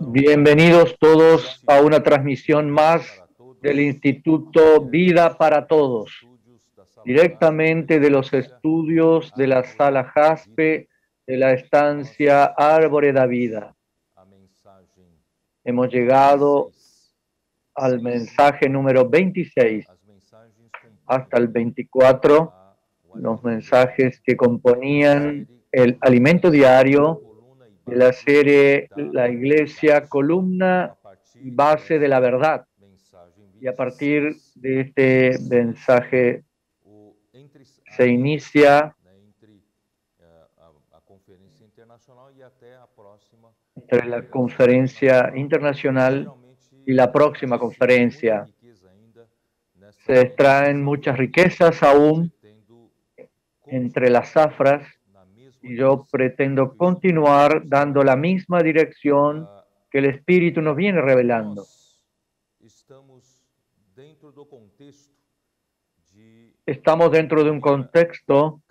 Bienvenidos todos a una transmisión más del Instituto Vida para Todos, directamente de los estudios de la Sala Jaspe de la estancia Árvore da Vida. Hemos llegado al mensaje número 26 hasta el 24, los mensajes que componían el alimento diario de la serie La Iglesia, columna y base de la verdad. Y a partir de este mensaje se inicia entre la conferencia internacional y la próxima conferencia. Se extraen muchas riquezas aún entre las zafras, y yo pretendo continuar dando la misma dirección que el Espíritu nos viene revelando. Estamos dentro de un contexto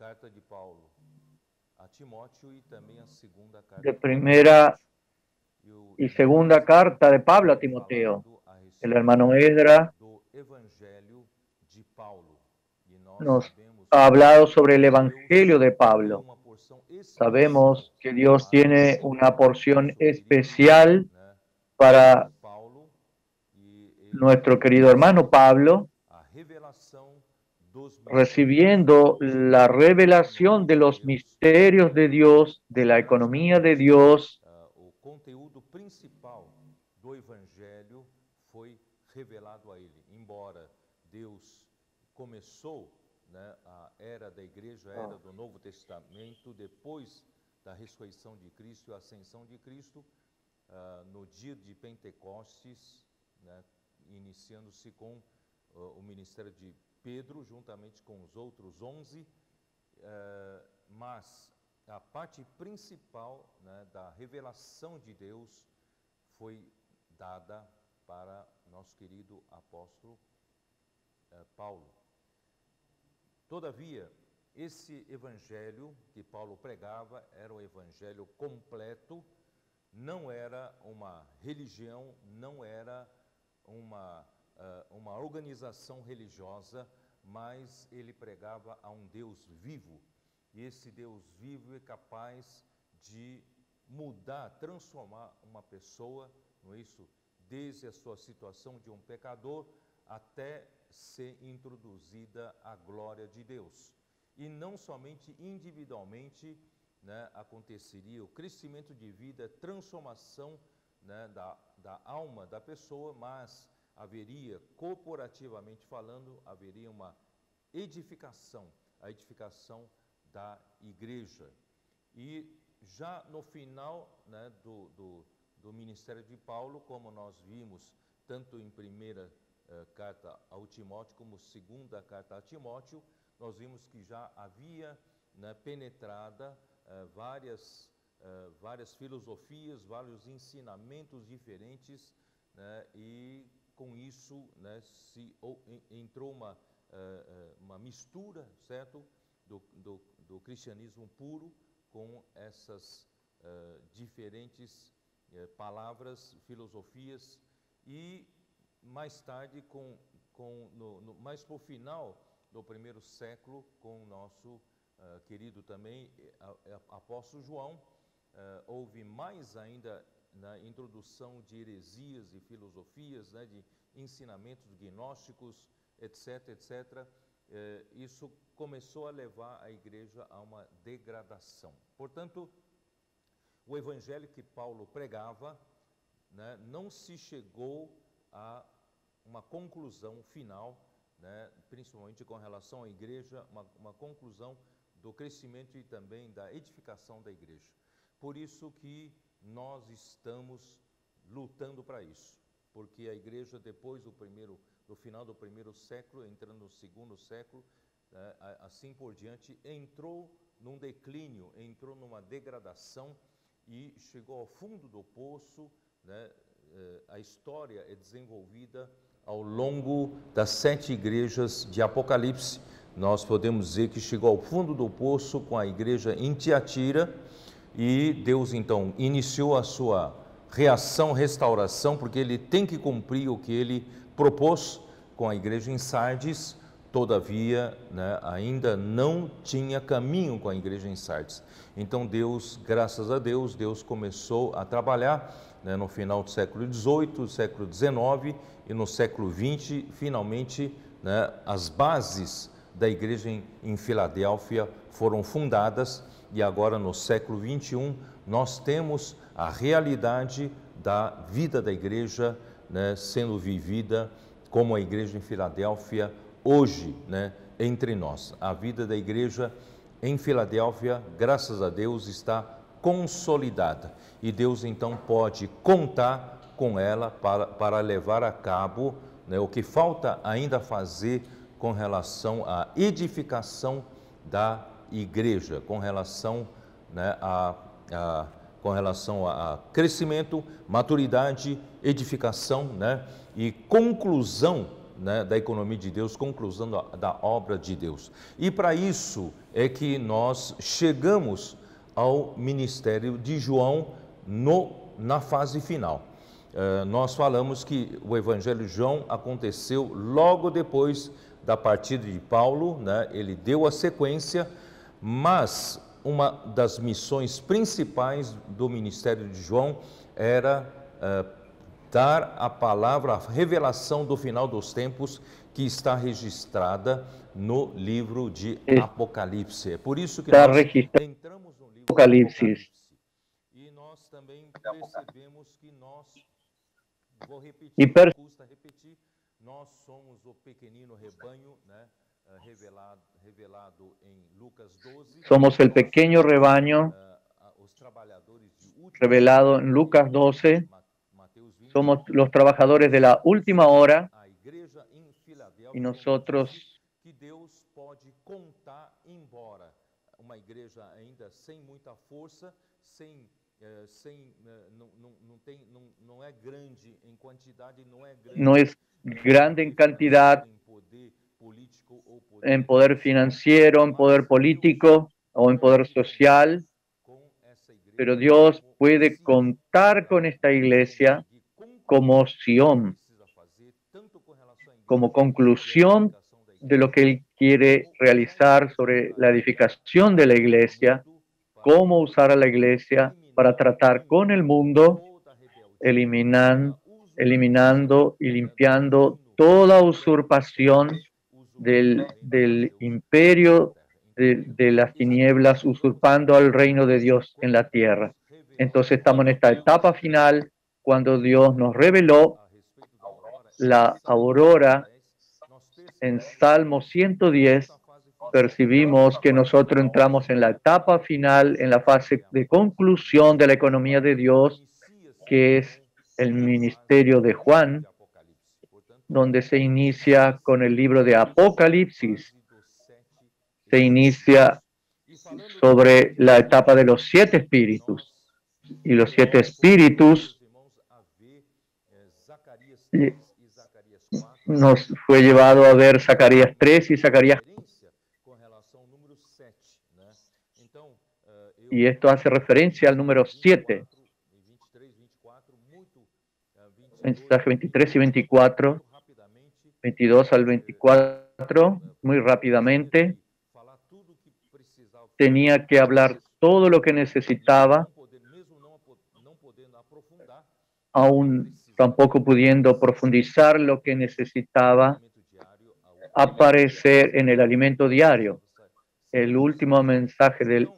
de primera y segunda carta de Pablo a Timoteo. El hermano Edra nos ha hablado sobre el Evangelio de Pablo. Sabemos que Dios tiene una porción especial para nuestro querido hermano Pablo, recibiendo la revelación de los misterios de Dios, de la economía de Dios. O conteúdo principal do Evangelho foi revelado a ele. Embora Deus começou, a era da igreja, a era do Novo Testamento, depois da ressurreição de Cristo e a ascensão de Cristo, no dia de Pentecostes, iniciando-se com o ministério de Pedro, juntamente com os outros 11, mas a parte principal, da revelação de Deus foi dada para nosso querido apóstolo Paulo. Todavia, esse evangelho que Paulo pregava era o evangelho completo, não era uma religião, não era uma organização religiosa, mas ele pregava a um Deus vivo. E esse Deus vivo é capaz de mudar, transformar uma pessoa, não é isso? Desde a sua situação de um pecador até ser introduzida a glória de Deus. E não somente individualmente, aconteceria o crescimento de vida, transformação, da alma da pessoa, mas haveria, corporativamente falando, haveria uma edificação, a edificação da igreja. E já no final, do ministério de Paulo, como nós vimos, tanto em primeira carta ao Timóteo, como segunda carta a Timóteo, nós vimos que já havia penetrada várias filosofias, vários ensinamentos diferentes, e com isso entrou uma mistura, certo, do cristianismo puro com essas diferentes palavras, filosofias, e mais tarde, mais para o final do primeiro século, com o nosso querido também apóstolo João, houve mais ainda na introdução de heresias e filosofias, de ensinamentos gnósticos, etc., etc., isso começou a levar a igreja a uma degradação. Portanto, o evangelho que Paulo pregava, não se chegou a uma conclusão final, principalmente com relação à igreja, uma conclusão do crescimento e também da edificação da igreja. Por isso que nós estamos lutando para isso, porque a igreja depois do final do primeiro século, entrando no segundo século, assim por diante, entrou num declínio, entrou numa degradação e chegou ao fundo do poço, né? A história é desenvolvida ao longo das 7 igrejas de Apocalipse. Nós podemos dizer que chegou ao fundo do poço com a igreja em Tiatira e Deus então iniciou a sua reação, restauração, porque ele tem que cumprir o que ele propôs com a igreja em Sardes. Todavia, né, ainda não tinha caminho com a igreja em Sardes. Então Deus, graças a Deus, Deus começou a trabalhar, né, no final do século XVIII, século XIX e no século XX, finalmente, né, as bases da igreja em Filadélfia foram fundadas e agora no século XXI nós temos a realidade da vida da igreja, né, sendo vivida como a igreja em Filadélfia hoje, né, entre nós. A vida da igreja em Filadélfia, graças a Deus, está consolidada e Deus então pode contar com ela para levar a cabo, né, o que falta ainda fazer com relação à edificação da igreja, com relação, né, com relação a crescimento, maturidade, edificação, né, e conclusão, né, da economia de Deus, conclusão da obra de Deus. E para isso é que nós chegamos ao ministério de João na fase final. Nós falamos que o Evangelho de João aconteceu logo depois da partida de Paulo, né? Ele deu a sequência, mas uma das missões principais do ministério de João era dar a palavra, a revelação do final dos tempos que está registrada no livro de Apocalipse. É por isso que nós entramos no livro de Apocalipse. E nós também percebemos que nós, vou repetir, custa repetir, nós somos o pequenino rebanho, né, revelado em Lucas 12. Somos el pequeño rebaño revelado en Lucas 12. Somos los trabajadores de la última hora y nosotros que Deus pode contar, embora uma igreja ainda sem muita força, não é grande em quantidade, no es grande en cantidad, en poder financiero, en poder político o en poder social, pero Dios puede contar con esta iglesia como Sion, como conclusión de lo que Él quiere realizar sobre la edificación de la iglesia, cómo usar a la iglesia para tratar con el mundo, eliminando y limpiando toda usurpación del imperio de las tinieblas, usurpando al reino de Dios en la tierra. Entonces estamos en esta etapa final, cuando Dios nos reveló la aurora. En Salmo 110 percibimos que nosotros entramos en la etapa final, en la fase de conclusión de la economía de Dios, que es el ministerio de Juan, donde se inicia con el libro de Apocalipsis. Se inicia sobre la etapa de los 7 espíritus. Y los 7 espíritus nos fue llevado a ver Zacarías 3 y Zacarías 4. Y esto hace referencia al número 7. Mensaje 23 y 24, 22 al 24, muy rápidamente. Tenía que hablar todo lo que necesitaba, aún tampoco pudiendo profundizar lo que necesitaba aparecer en el alimento diario. El último mensaje del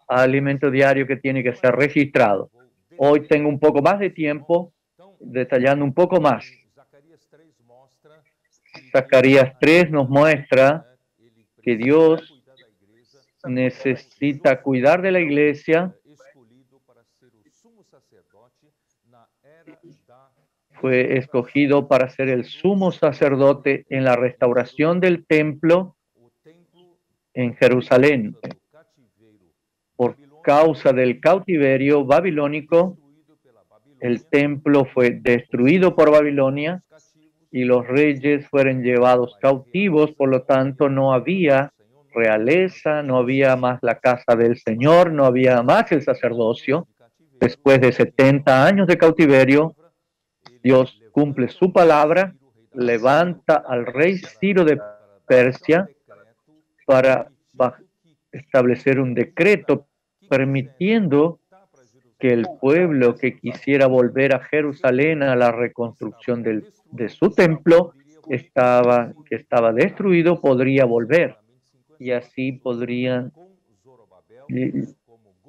alimento diario que tiene que ser registrado. Hoy tengo un poco más de tiempo, detallando un poco más. Zacarías 3 nos muestra que Dios necesita cuidar de la iglesia fue escogido para ser el sumo sacerdote en la restauración del templo en Jerusalén. Por causa del cautiverio babilónico, el templo fue destruido por Babilonia y los reyes fueron llevados cautivos, por lo tanto no había realeza, no había más la casa del Señor, no había más el sacerdocio. Después de 70 años de cautiverio, Dios cumple su palabra, levanta al rey Ciro de Persia para establecer un decreto permitiendo que el pueblo que quisiera volver a Jerusalén a la reconstrucción de su templo que estaba destruido podría volver, y así fueron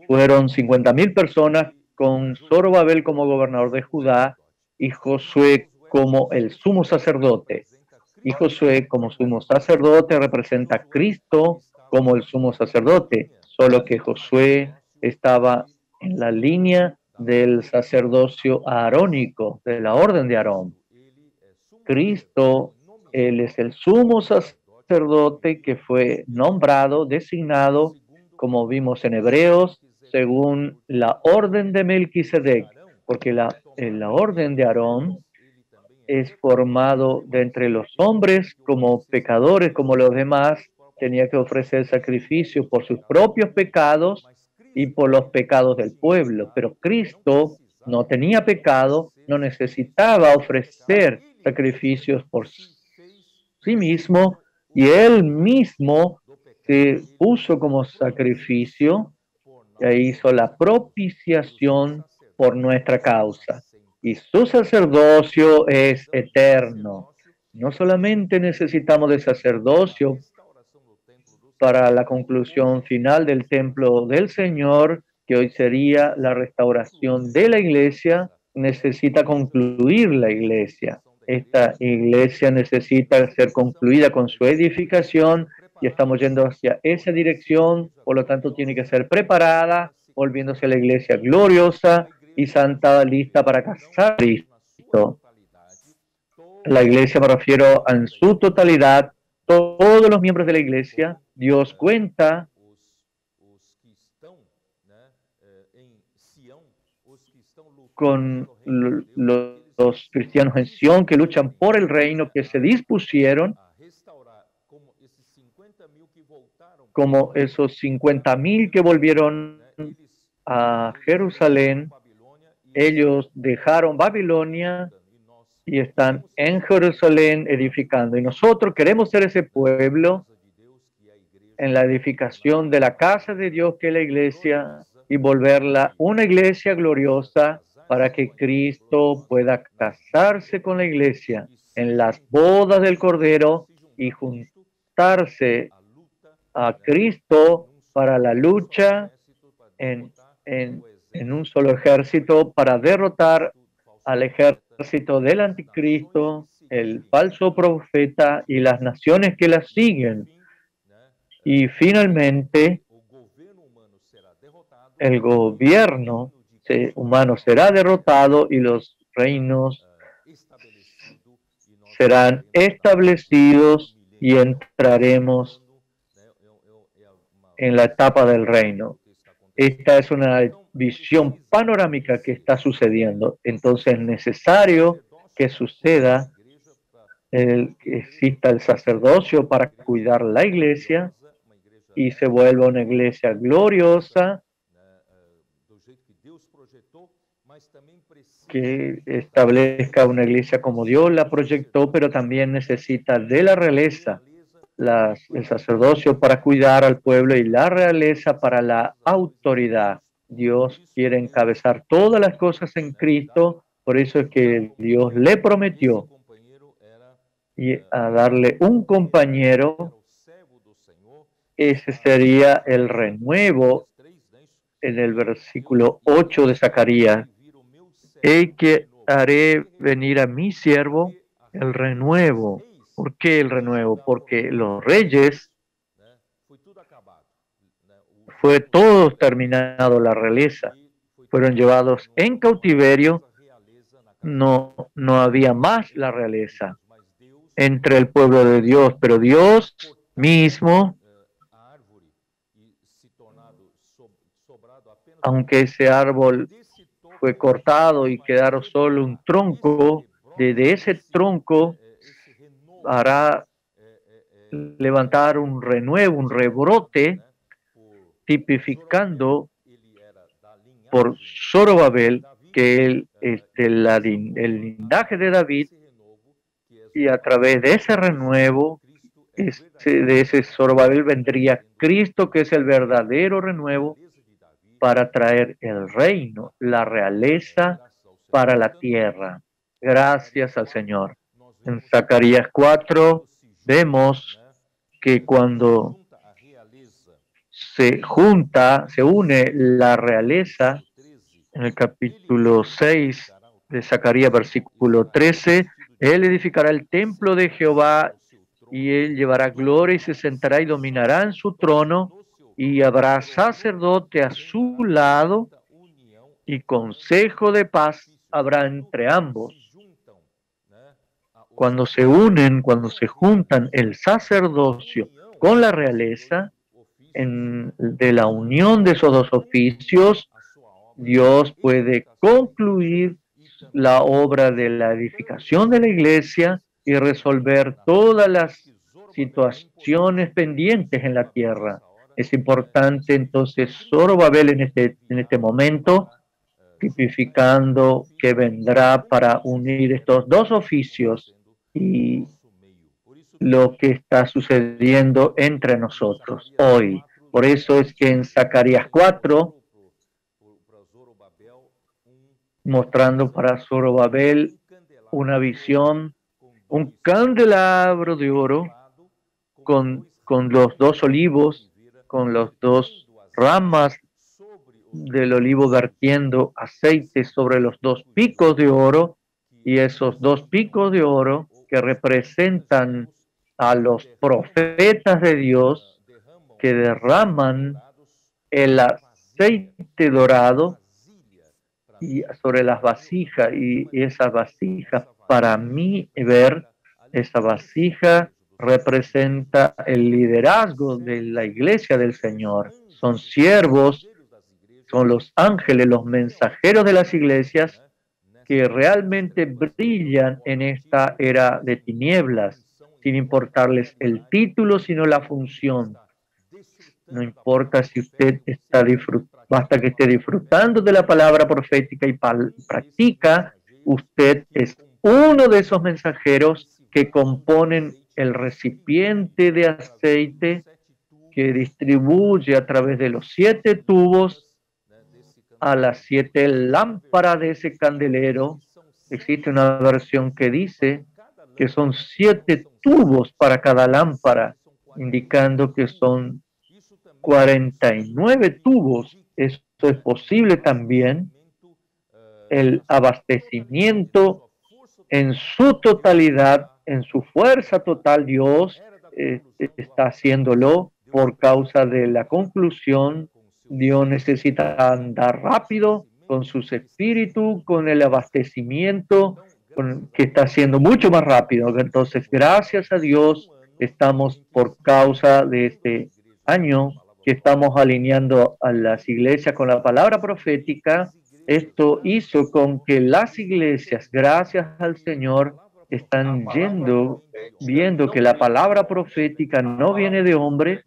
50.000 personas con Zorobabel como gobernador de Judá y Josué como el sumo sacerdote. Y Josué como sumo sacerdote representa a Cristo como el sumo sacerdote, solo que Josué estaba en la línea del sacerdocio arónico, de la orden de Aarón. Cristo, Él es el sumo sacerdote que fue nombrado, designado, como vimos en Hebreos, según la orden de Melquisedec, porque la orden de Aarón es formado de entre los hombres como pecadores, como los demás, tenía que ofrecer sacrificio por sus propios pecados y por los pecados del pueblo. Pero Cristo no tenía pecado, no necesitaba ofrecer sacrificios por sí mismo, y él mismo se puso como sacrificio e hizo la propiciación por nuestra causa. Y su sacerdocio es eterno. No solamente necesitamos de sacerdocio para la conclusión final del templo del Señor, que hoy sería la restauración de la iglesia, necesita concluir la iglesia. Esta iglesia necesita ser concluida con su edificación y estamos yendo hacia esa dirección, por lo tanto tiene que ser preparada, volviéndose a la iglesia gloriosa y santa, lista para casar a Cristo. La iglesia me refiero en su totalidad, todos los miembros de la iglesia. Dios cuenta con los cristianos en Sion que luchan por el reino, que se dispusieron como esos 50.000 que volvieron a Jerusalén. Ellos dejaron Babilonia y están en Jerusalén edificando. Y nosotros queremos ser ese pueblo en la edificación de la casa de Dios, que es la iglesia, y volverla una iglesia gloriosa para que Cristo pueda casarse con la iglesia en las bodas del Cordero y juntarse a Cristo para la lucha en un solo ejército para derrotar al ejército del anticristo, el falso profeta y las naciones que las siguen. Y finalmente, el gobierno humano será derrotado y los reinos serán establecidos y entraremos en la etapa del reino. Esta es una visión panorámica que está sucediendo. Entonces es necesario que suceda, que exista el sacerdocio para cuidar la iglesia y se vuelva una iglesia gloriosa que establezca una iglesia como Dios la proyectó, pero también necesita de la realeza, el sacerdocio para cuidar al pueblo y la realeza para la autoridad. Dios quiere encabezar todas las cosas en Cristo, por eso es que Dios le prometió y a darle un compañero. Ese sería el renuevo en el versículo 8 de Zacarías. He que haré venir a mi siervo el renuevo. ¿Por qué el renuevo? Porque los reyes fue todo terminado, la realeza. Fueron llevados en cautiverio no había más la realeza entre el pueblo de Dios, pero Dios mismo, aunque ese árbol fue cortado y quedaron solo un tronco, de ese tronco hará levantar un renuevo, un rebrote, tipificando por Zorobabel, que él es el linaje de David, y a través de ese renuevo, de ese Zorobabel vendría Cristo, que es el verdadero renuevo, para traer el reino, la realeza para la tierra. Gracias al Señor. En Zacarías 4 vemos que cuando se une la realeza, en el capítulo 6 de Zacarías, versículo 13, él edificará el templo de Jehová y él llevará gloria y se sentará y dominará en su trono y habrá sacerdote a su lado y consejo de paz habrá entre ambos. Cuando se unen, cuando se juntan el sacerdocio con la realeza, de la unión de esos dos oficios, Dios puede concluir la obra de la edificación de la iglesia y resolver todas las situaciones pendientes en la tierra. Es importante entonces Zorobabel en este momento, tipificando que vendrá para unir estos dos oficios y lo que está sucediendo entre nosotros hoy. Por eso es que en Zacarías 4, mostrando para Zorobabel una visión, un candelabro de oro con los dos olivos, con las dos ramas del olivo vertiendo aceite sobre los dos picos de oro, y esos dos picos de oro que representan a los profetas de Dios que derraman el aceite dorado y sobre las vasijas, y esas vasijas, para mí ver, esa vasija representa el liderazgo de la iglesia del Señor. Son siervos, son los ángeles, los mensajeros de las iglesias que realmente brillan en esta era de tinieblas, sin importarles el título, sino la función. No importa si usted está basta que esté disfrutando de la palabra profética y practica, usted es uno de esos mensajeros que componen el recipiente de aceite que distribuye a través de los 7 tubos a las 7 lámparas de ese candelero. Existe una versión que dice que son 7 tubos para cada lámpara, indicando que son 49 tubos. Esto es posible también. El abastecimiento en su totalidad, en su fuerza total, Dios está haciéndolo por causa de la conclusión. Dios necesita andar rápido con sus espíritus, con el abastecimiento, que está haciendo mucho más rápido. Entonces, gracias a Dios, estamos por causa de este año que estamos alineando a las iglesias con la palabra profética. Esto hizo con que las iglesias, gracias al Señor, están viendo que la palabra profética no viene de hombre,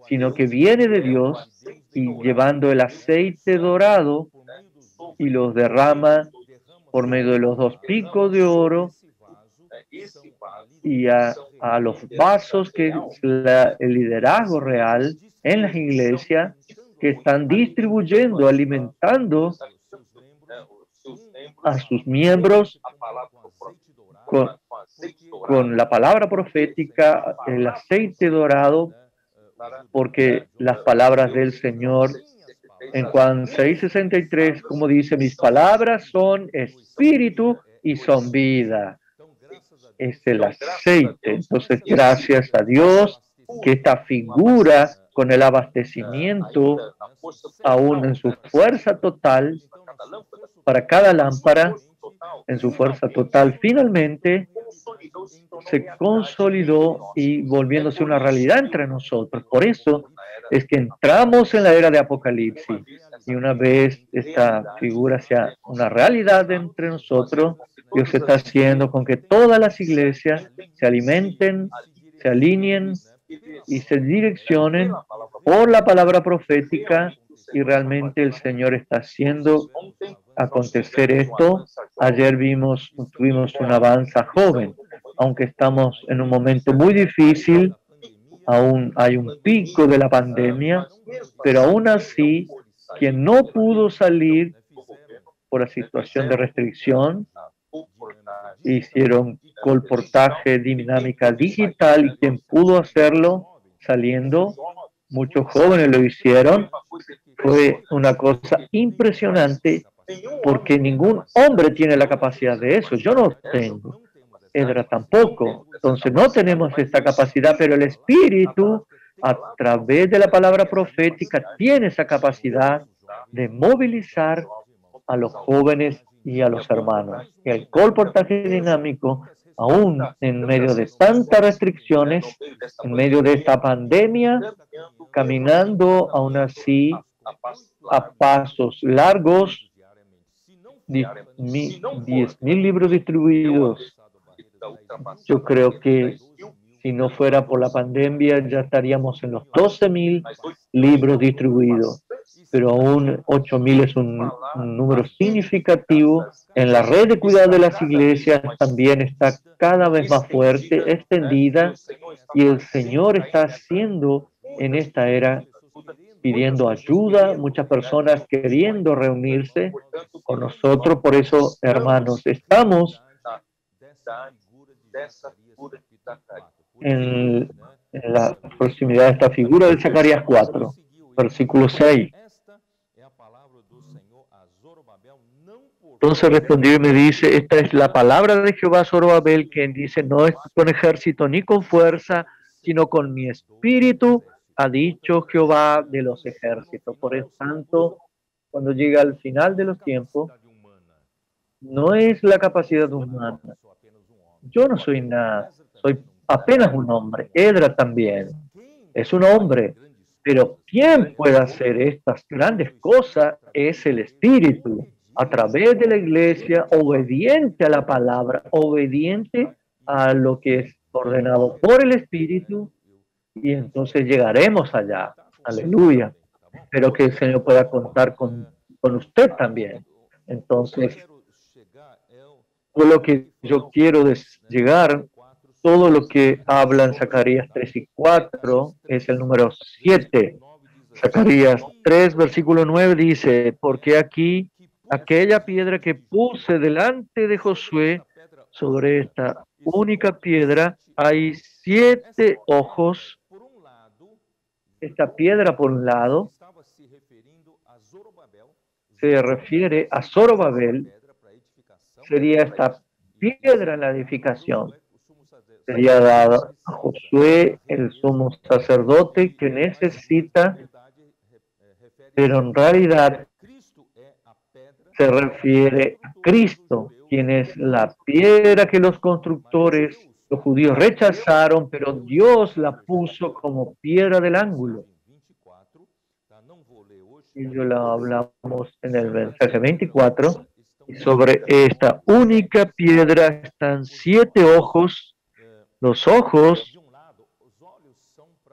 sino que viene de Dios, y llevando el aceite dorado y los derrama por medio de los 2 picos de oro y a los vasos, que es el liderazgo real en las iglesias, que están distribuyendo, alimentando a sus miembros con la palabra profética, el aceite dorado, porque las palabras del Señor en Juan 6:63, como dice, mis palabras son espíritu y son vida. Es el aceite. Entonces, gracias a Dios que esta figura con el abastecimiento aún en su fuerza total para cada lámpara, en su fuerza total, finalmente se consolidó y volviéndose una realidad entre nosotros. Por eso es que entramos en la era de Apocalipsis y una vez esta figura sea una realidad entre nosotros, Dios está haciendo con que todas las iglesias se alimenten, se alineen y se direccionen por la palabra profética y realmente el Señor está haciendo acontecer esto. Ayer tuvimos un avance joven, aunque estamos en un momento muy difícil, aún hay un pico de la pandemia, pero aún así, quien no pudo salir por la situación de restricción, hicieron colportaje, dinámica digital, y quien pudo hacerlo saliendo, muchos jóvenes lo hicieron, fue una cosa impresionante porque ningún hombre tiene la capacidad de eso. Yo no tengo, Edra tampoco. Entonces no tenemos esta capacidad, pero el Espíritu, a través de la palabra profética, tiene esa capacidad de movilizar a los jóvenes y a los hermanos. Y el colportaje dinámico, aún en medio de tantas restricciones, en medio de esta pandemia, caminando aún así a pasos largos, 10.000 libros distribuidos. Yo creo que si no fuera por la pandemia ya estaríamos en los 12.000 libros distribuidos, pero aún 8.000 es un número significativo. En la red de cuidado de las iglesias también está cada vez más fuerte, extendida, y el Señor está haciendo en esta era, pidiendo ayuda, muchas personas queriendo reunirse con nosotros. Por eso, hermanos, estamos en la proximidad de esta figura de Zacarías 4, versículo 6. Entonces respondió y me dice, esta es la palabra de Jehová a Zorobabel, quien dice, no es con ejército ni con fuerza, sino con mi espíritu, ha dicho Jehová de los ejércitos. Por eso tanto, cuando llega al final de los tiempos, no es la capacidad humana. Yo no soy nada, soy apenas un hombre. Edra también es un hombre, pero quien puede hacer estas grandes cosas es el Espíritu, a través de la iglesia, obediente a la palabra, obediente a lo que es ordenado por el Espíritu, y entonces llegaremos allá. Aleluya. Espero que el Señor pueda contar con usted también. Entonces, todo lo que yo quiero llegar, todo lo que habla en Zacarías 3 y 4 es el número 7. Zacarías 3, versículo 9 dice, porque aquí aquella piedra que puse delante de Josué, sobre esta única piedra hay 7 ojos. Esta piedra, por un lado, se refiere a Zorobabel, sería esta piedra en la edificación. Sería dada a Josué, el sumo sacerdote, que necesita, pero en realidad se refiere a Cristo, quien es la piedra que los constructores, los judíos, rechazaron, pero Dios la puso como piedra del ángulo. Y yo la hablamos en el mensaje 24, y sobre esta única piedra están 7 ojos. Los ojos,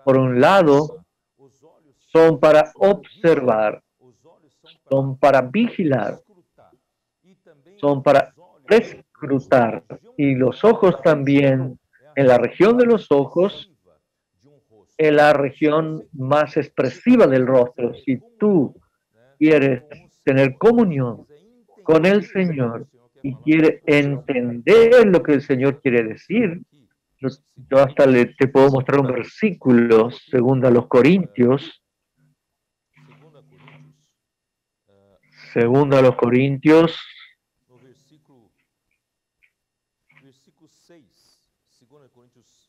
por un lado, son para observar, son para vigilar, son para escrutar. Y los ojos también, en la región de los ojos, en la región más expresiva del rostro. Si tú quieres tener comunión con el Señor y quieres entender lo que el Señor quiere decir, yo hasta te puedo mostrar un versículo, según a los Corintios,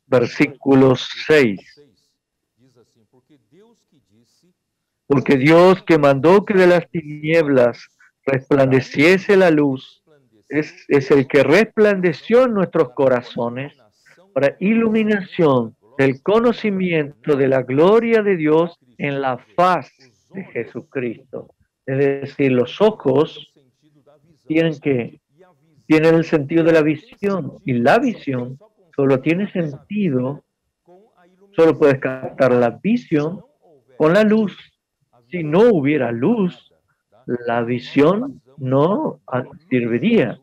versículo 6. Porque Dios que mandó que de las tinieblas resplandeciese la luz, es el que resplandeció en nuestros corazones para iluminación del conocimiento de la gloria de Dios en la faz de Jesucristo. Es decir, los ojos tienen el sentido de la visión, y la visión solo tiene sentido, solo puedes captar la visión con la luz. Si no hubiera luz, la visión no serviría.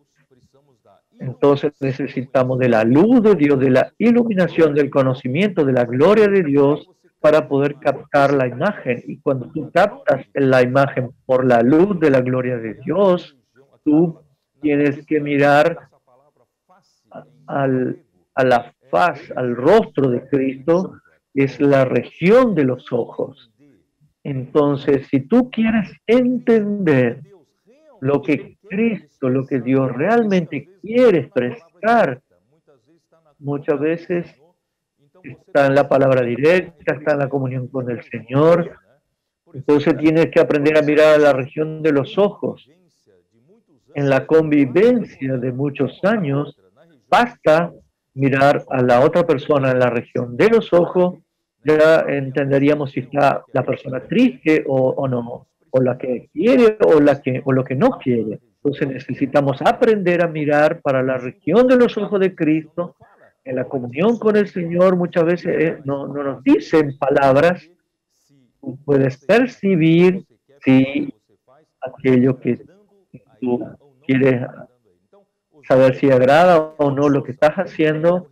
Entonces necesitamos de la luz de Dios, de la iluminación, del conocimiento, de la gloria de Dios para poder captar la imagen. Y cuando tú captas la imagen por la luz de la gloria de Dios, tú tienes que mirar a la faz, al rostro de Cristo, es la región de los ojos. Entonces, si tú quieres entender lo que Cristo, lo que Dios realmente quiere expresar, muchas veces está en la palabra directa, está en la comunión con el Señor. Entonces tienes que aprender a mirar a la región de los ojos. En la convivencia de muchos años, basta mirar a la otra persona en la región de los ojos, ya entenderíamos si está la persona triste o no, o la que quiere o lo que no quiere. Entonces necesitamos aprender a mirar para la región de los ojos de Cristo. En la comunión con el Señor muchas veces no nos dicen palabras, tú puedes percibir si aquello que tú quieres saber si agrada o no lo que estás haciendo.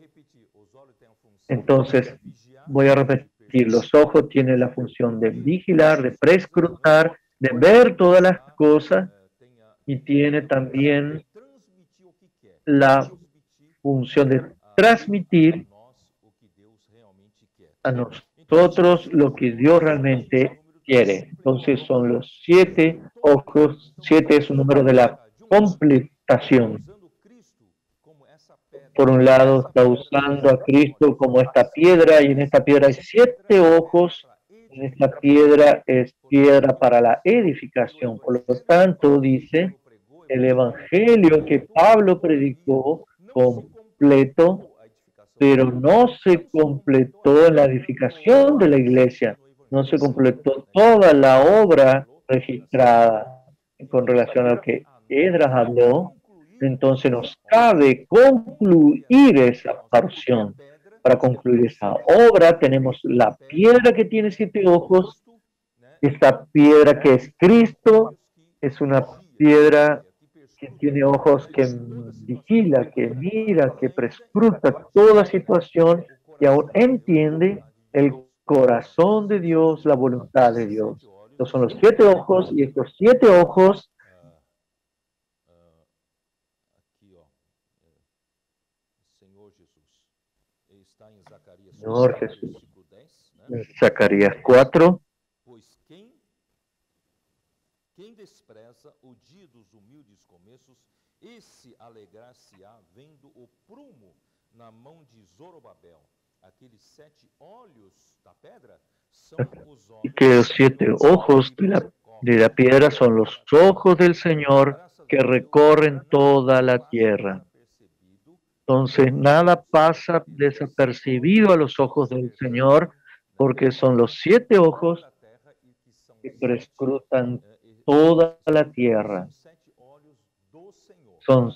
Entonces, voy a repetir, los ojos tienen la función de vigilar, de prescrutar, de ver todas las cosas, y tiene también la función de transmitir a nosotros lo que Dios realmente quiere. Entonces son los 7 ojos. 7 es un número de la completación. Por un lado está usando a Cristo como esta piedra, y en esta piedra hay 7 ojos. En esta piedra es piedra para la edificación. Por lo tanto, dice, el evangelio que Pablo predicó completo, pero no se completó en la edificación de la iglesia, no se completó toda la obra registrada con relación a lo que Esdras habló. Entonces nos cabe concluir esa porción. Para concluir esa obra tenemos la piedra que tiene 7 ojos. Esta piedra que es Cristo es una piedra que tiene ojos, que vigila, que mira, que prescruta toda situación y aún entiende el corazón de Dios, la voluntad de Dios. Estos son los 7 ojos, y estos 7 ojos Señor Jesús, en Zacarías 4. Quem despreza o dia dos humildes começos, esse alegrar-se-á vendo o prumo na mão de Zorobabel. Aqueles 7 olhos da pedra são os olhos. Que los 7 ojos de la piedra son los ojos del Señor que recorren toda la tierra. Entonces nada pasa desapercibido a los ojos del Señor, porque son los 7 ojos que prescrutan toda la tierra. Son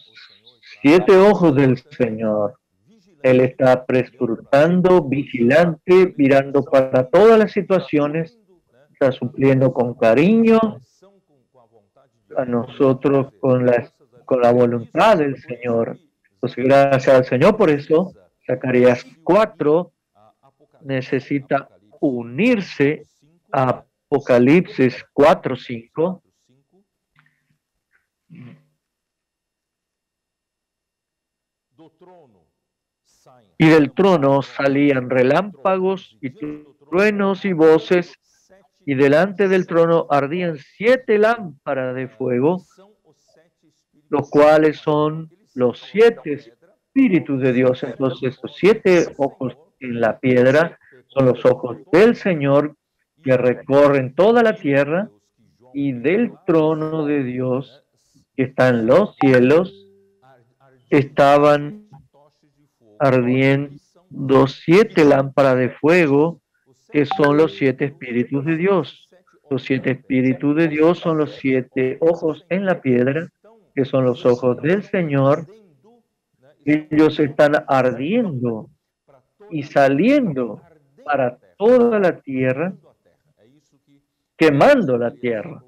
7 ojos del Señor. Él está prescrutando, vigilante, mirando para todas las situaciones, está supliendo con cariño a nosotros con la voluntad del Señor. Entonces, gracias al Señor por eso, Zacarías 4 necesita unirse a Apocalipsis 4:5. Y del trono salían relámpagos y truenos y voces, y delante del trono ardían 7 lámparas de fuego, los cuales son los 7 espíritus de Dios. Entonces, los 7 ojos en la piedra son los ojos del Señor que recorren toda la tierra, y del trono de Dios que está en los cielos estaban ardiendo 7 lámparas de fuego, que son los 7 espíritus de Dios. Los 7 espíritus de Dios son los 7 ojos en la piedra, que son los ojos del Señor. Ellos están ardiendo y saliendo para toda la tierra, quemando la tierra.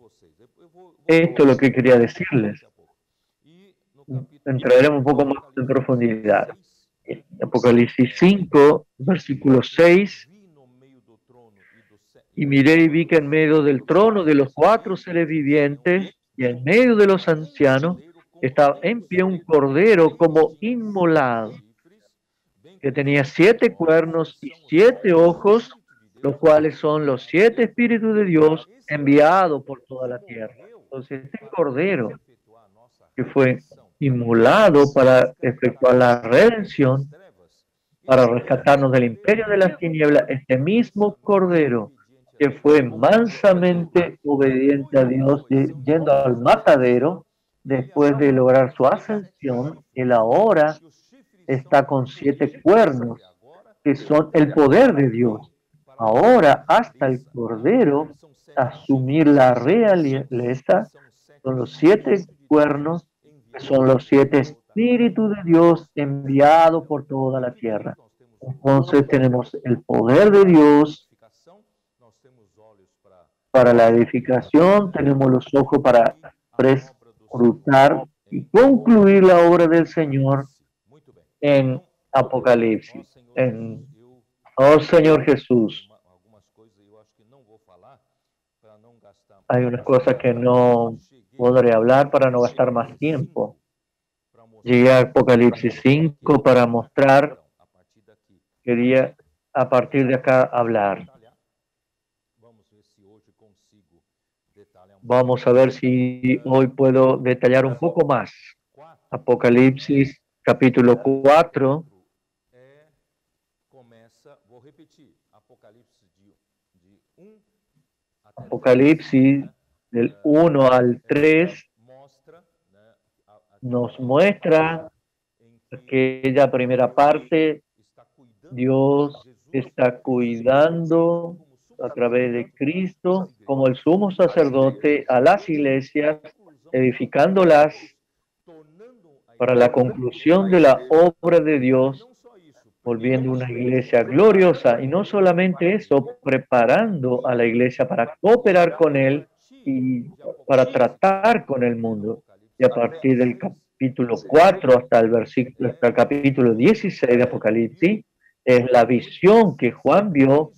Esto es lo que quería decirles. Entraremos un poco más en profundidad. En Apocalipsis 5, versículo 6. Y miré y vi que en medio del trono de los 4 seres vivientes y en medio de los ancianos estaba en pie un cordero como inmolado, que tenía 7 cuernos y 7 ojos, los cuales son los 7 espíritus de Dios enviados por toda la tierra. Entonces, este cordero que fue inmolado para efectuar la redención, para rescatarnos del imperio de las tinieblas, este mismo cordero que fue mansamente obediente a Dios, yendo al matadero, después de lograr su ascensión, él ahora está con 7 cuernos, que son el poder de Dios. Ahora, hasta el Cordero asumir la realeza, son los 7 cuernos, que son los 7 espíritus de Dios enviados por toda la tierra. Entonces tenemos el poder de Dios para la edificación, tenemos los ojos para prescrutar y concluir la obra del Señor en Apocalipsis. Oh Señor Jesús, hay unas cosas que no podré hablar para no gastar más tiempo. Llegué a Apocalipsis 5 para mostrar, quería a partir de acá hablar. Vamos a ver si hoy puedo detallar un poco más. Apocalipsis capítulo 4. Apocalipsis del 1 al 3 nos muestra aquella primera parte. Dios está cuidando a través de Cristo como el sumo sacerdote a las iglesias, edificándolas para la conclusión de la obra de Dios, volviendo una iglesia gloriosa. Y no solamente eso, preparando a la iglesia para cooperar con Él y para tratar con el mundo. Y a partir del capítulo 4 hasta el capítulo 16 de Apocalipsis, es la visión que Juan vio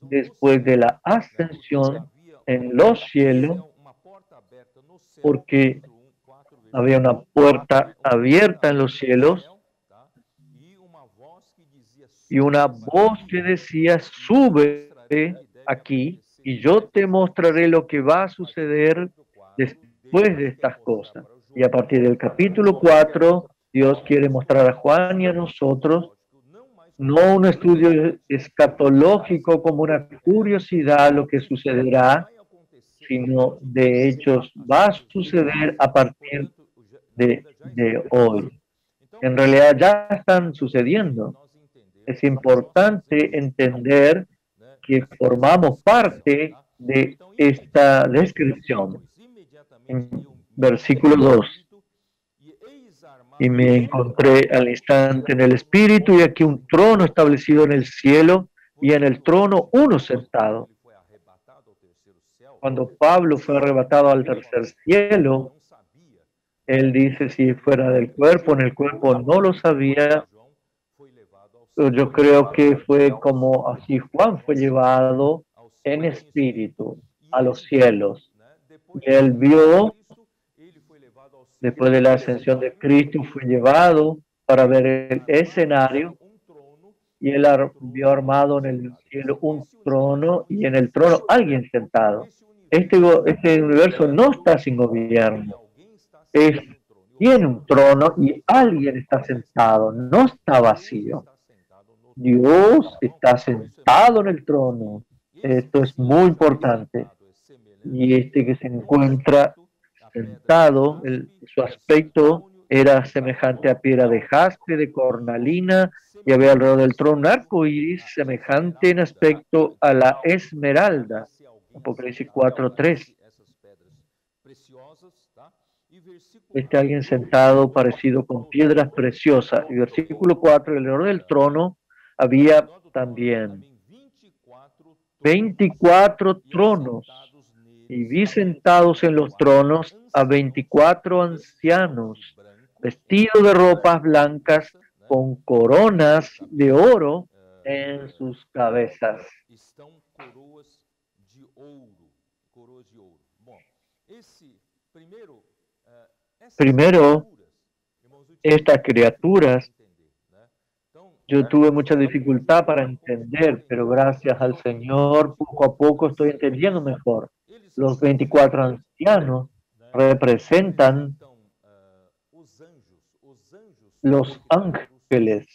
después de la ascensión en los cielos, porque había una puerta abierta en los cielos y una voz que decía: sube aquí y yo te mostraré lo que va a suceder después de estas cosas. Y a partir del capítulo 4, Dios quiere mostrar a Juan y a nosotros no un estudio escatológico como una curiosidad lo que sucederá, sino de hechos va a suceder a partir de hoy. En realidad ya están sucediendo. Es importante entender que formamos parte de esta descripción. En versículo 2. Y me encontré al instante en el Espíritu, y aquí un trono establecido en el cielo, y en el trono uno sentado. Cuando Pablo fue arrebatado al tercer cielo, él dice si fuera del cuerpo, en el cuerpo no lo sabía. Yo creo que fue como así, Juan fue llevado en espíritu a los cielos. Y él vio, después de la ascensión de Cristo, fue llevado para ver el escenario, y él vio armado en el cielo un trono, y en el trono alguien sentado. Este universo no está sin gobierno. Tiene un trono y alguien está sentado, no está vacío. Dios está sentado en el trono. Esto es muy importante. Y este que se encuentra sentado, su aspecto era semejante a piedra de jaspe, de cornalina, y había alrededor del trono un arco iris semejante en aspecto a la esmeralda. Apocalipsis 4:3. Alguien sentado parecido con piedras preciosas. Y versículo 4, alrededor del trono había también 24 tronos, y vi sentados en los tronos a 24 ancianos, vestidos de ropas blancas, con coronas de oro en sus cabezas. Primero, estas criaturas, yo tuve mucha dificultad para entender, pero gracias al Señor, poco a poco estoy entendiendo mejor. Los 24 ancianos representan los ángeles.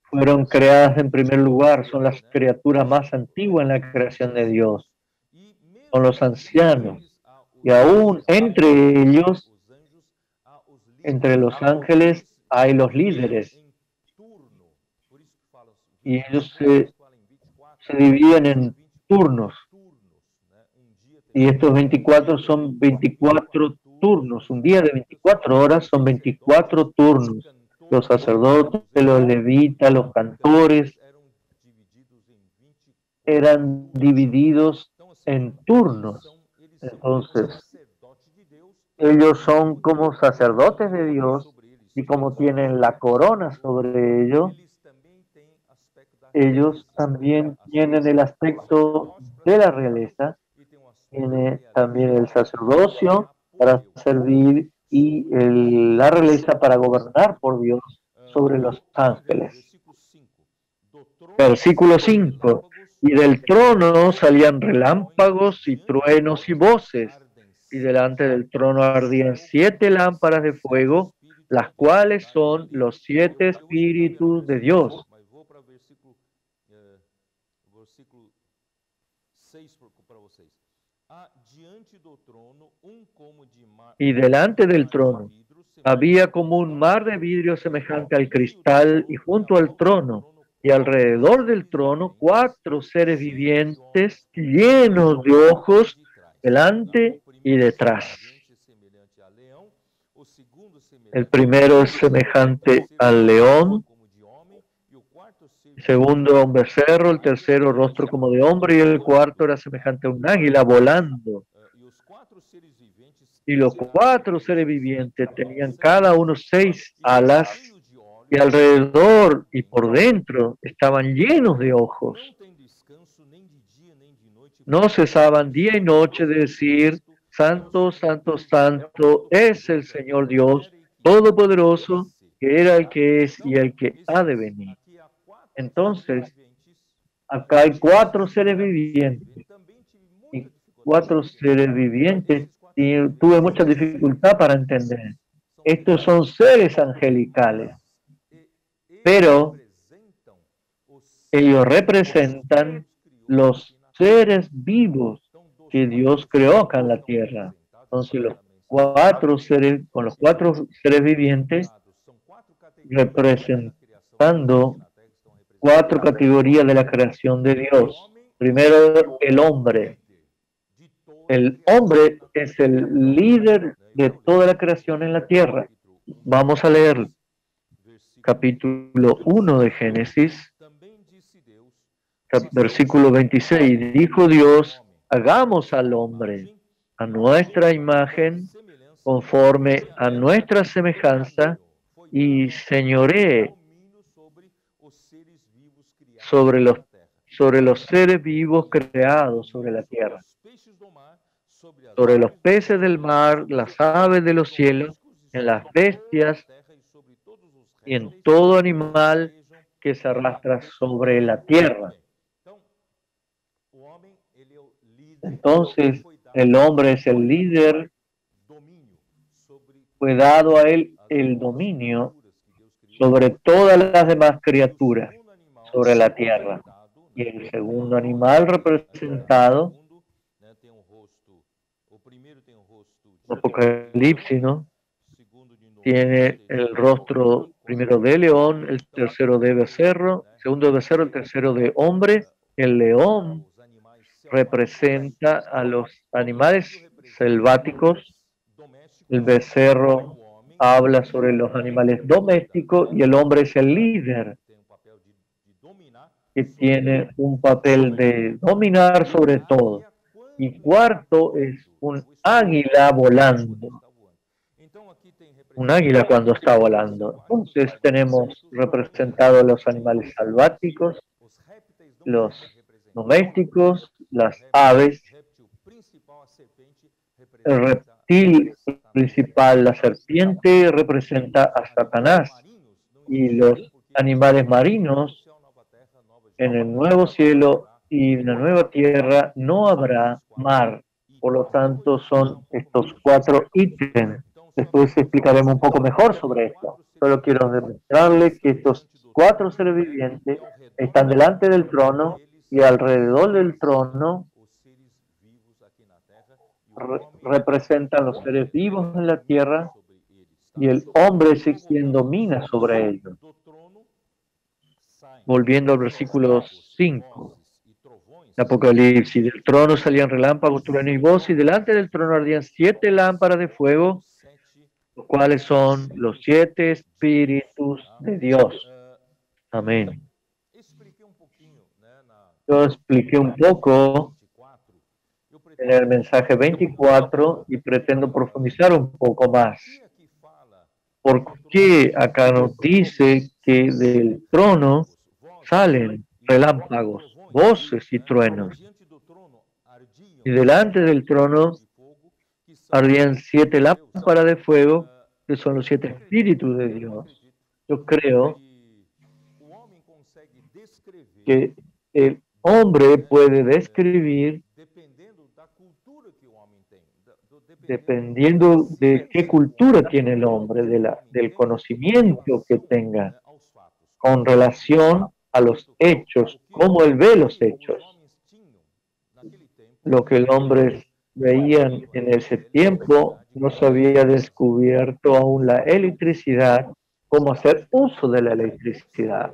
Fueron creadas en primer lugar, son las criaturas más antiguas en la creación de Dios. Son los ancianos. Y aún entre ellos, entre los ángeles, hay los líderes. Y ellos se dividen en turnos. Y estos 24 son 24 turnos. Un día de 24 horas son 24 turnos. Los sacerdotes, los levitas, los cantores eran divididos en turnos. Entonces, ellos son como sacerdotes de Dios, y como tienen la corona sobre ellos también tienen el aspecto de la realeza, tiene también el sacerdocio para servir y la realeza para gobernar por Dios sobre los ángeles. Versículo 5. Y del trono salían relámpagos y truenos y voces, y delante del trono ardían 7 lámparas de fuego, las cuales son los 7 espíritus de Dios. Y delante del trono había como un mar de vidrio semejante al cristal, y junto al trono y alrededor del trono 4 seres vivientes llenos de ojos delante y detrás. El primero es semejante al león, el segundo a un becerro, el tercero rostro como de hombre, y el cuarto era semejante a un águila volando. Y los 4 seres vivientes tenían cada uno 6 alas, y alrededor y por dentro estaban llenos de ojos. No cesaban día y noche de decir: Santo, santo, santo es el Señor Dios Todopoderoso, que era, el que es y el que ha de venir. Entonces, acá hay 4 seres vivientes. Y 4 seres vivientes, y tuve mucha dificultad para entender. Estos son seres angelicales, pero ellos representan los seres vivos que Dios creó acá en la tierra. Entonces, los 4 seres, con los 4 seres vivientes, representando 4 categorías de la creación de Dios. Primero, el hombre. El hombre es el líder de toda la creación en la tierra. Vamos a leer capítulo 1 de Génesis, versículo 26. Dijo Dios: hagamos al hombre a nuestra imagen, conforme a nuestra semejanza, y señoree sobre los seres vivos creados sobre la tierra, sobre los peces del mar, las aves de los cielos, en las bestias y en todo animal que se arrastra sobre la tierra. Entonces, el hombre es el líder, fue dado a él el dominio sobre todas las demás criaturas sobre la tierra. Y el segundo animal representado Apocalipsis, ¿no? Tiene el rostro primero de león, el tercero de becerro, segundo de becerro, el tercero de hombre. El león representa a los animales selváticos, el becerro habla sobre los animales domésticos y el hombre es el líder que tiene un papel de dominar sobre todo. Y cuarto es un águila volando. Un águila cuando está volando. Entonces tenemos representados los animales selváticos, los domésticos, las aves, el reptil principal, la serpiente, representa a Satanás, y los animales marinos. En el nuevo cielo y en la nueva tierra no habrá mar. Por lo tanto, son estos 4 ítems. Después explicaremos un poco mejor sobre esto. Solo quiero demostrarles que estos 4 seres vivientes están delante del trono, y alrededor del trono representan los seres vivos en la tierra, y el hombre es quien domina sobre ellos. Volviendo al versículo 5, de Apocalipsis, del trono salían relámpagos, truenos y voces, y delante del trono ardían 7 lámparas de fuego, los cuales son los 7 espíritus de Dios. Amén. Yo expliqué un poco en el mensaje 24 y pretendo profundizar un poco más. ¿Por qué acá nos dice que del trono salen relámpagos, voces y truenos? Y delante del trono ardían 7 lámparas de fuego, que son los 7 espíritus de Dios. Yo creo que el hombre puede describir, dependiendo de qué cultura tiene el hombre, del conocimiento que tenga con relación a los hechos, cómo él ve los hechos. Lo que el hombre veía en ese tiempo, no se había descubierto aún la electricidad, cómo hacer uso de la electricidad.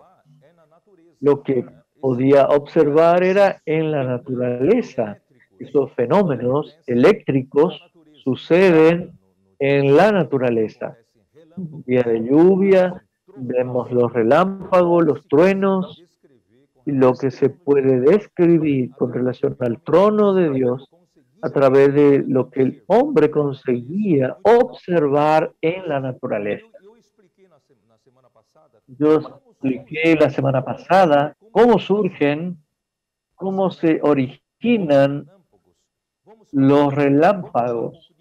Lo que podía observar era en la naturaleza. Esos fenómenos eléctricos suceden en la naturaleza. Día de lluvia, vemos los relámpagos, los truenos, y lo que se puede describir con relación al trono de Dios a través de lo que el hombre conseguía observar en la naturaleza. Yo expliqué la semana pasada cómo surgen, cómo se originan los relámpagos.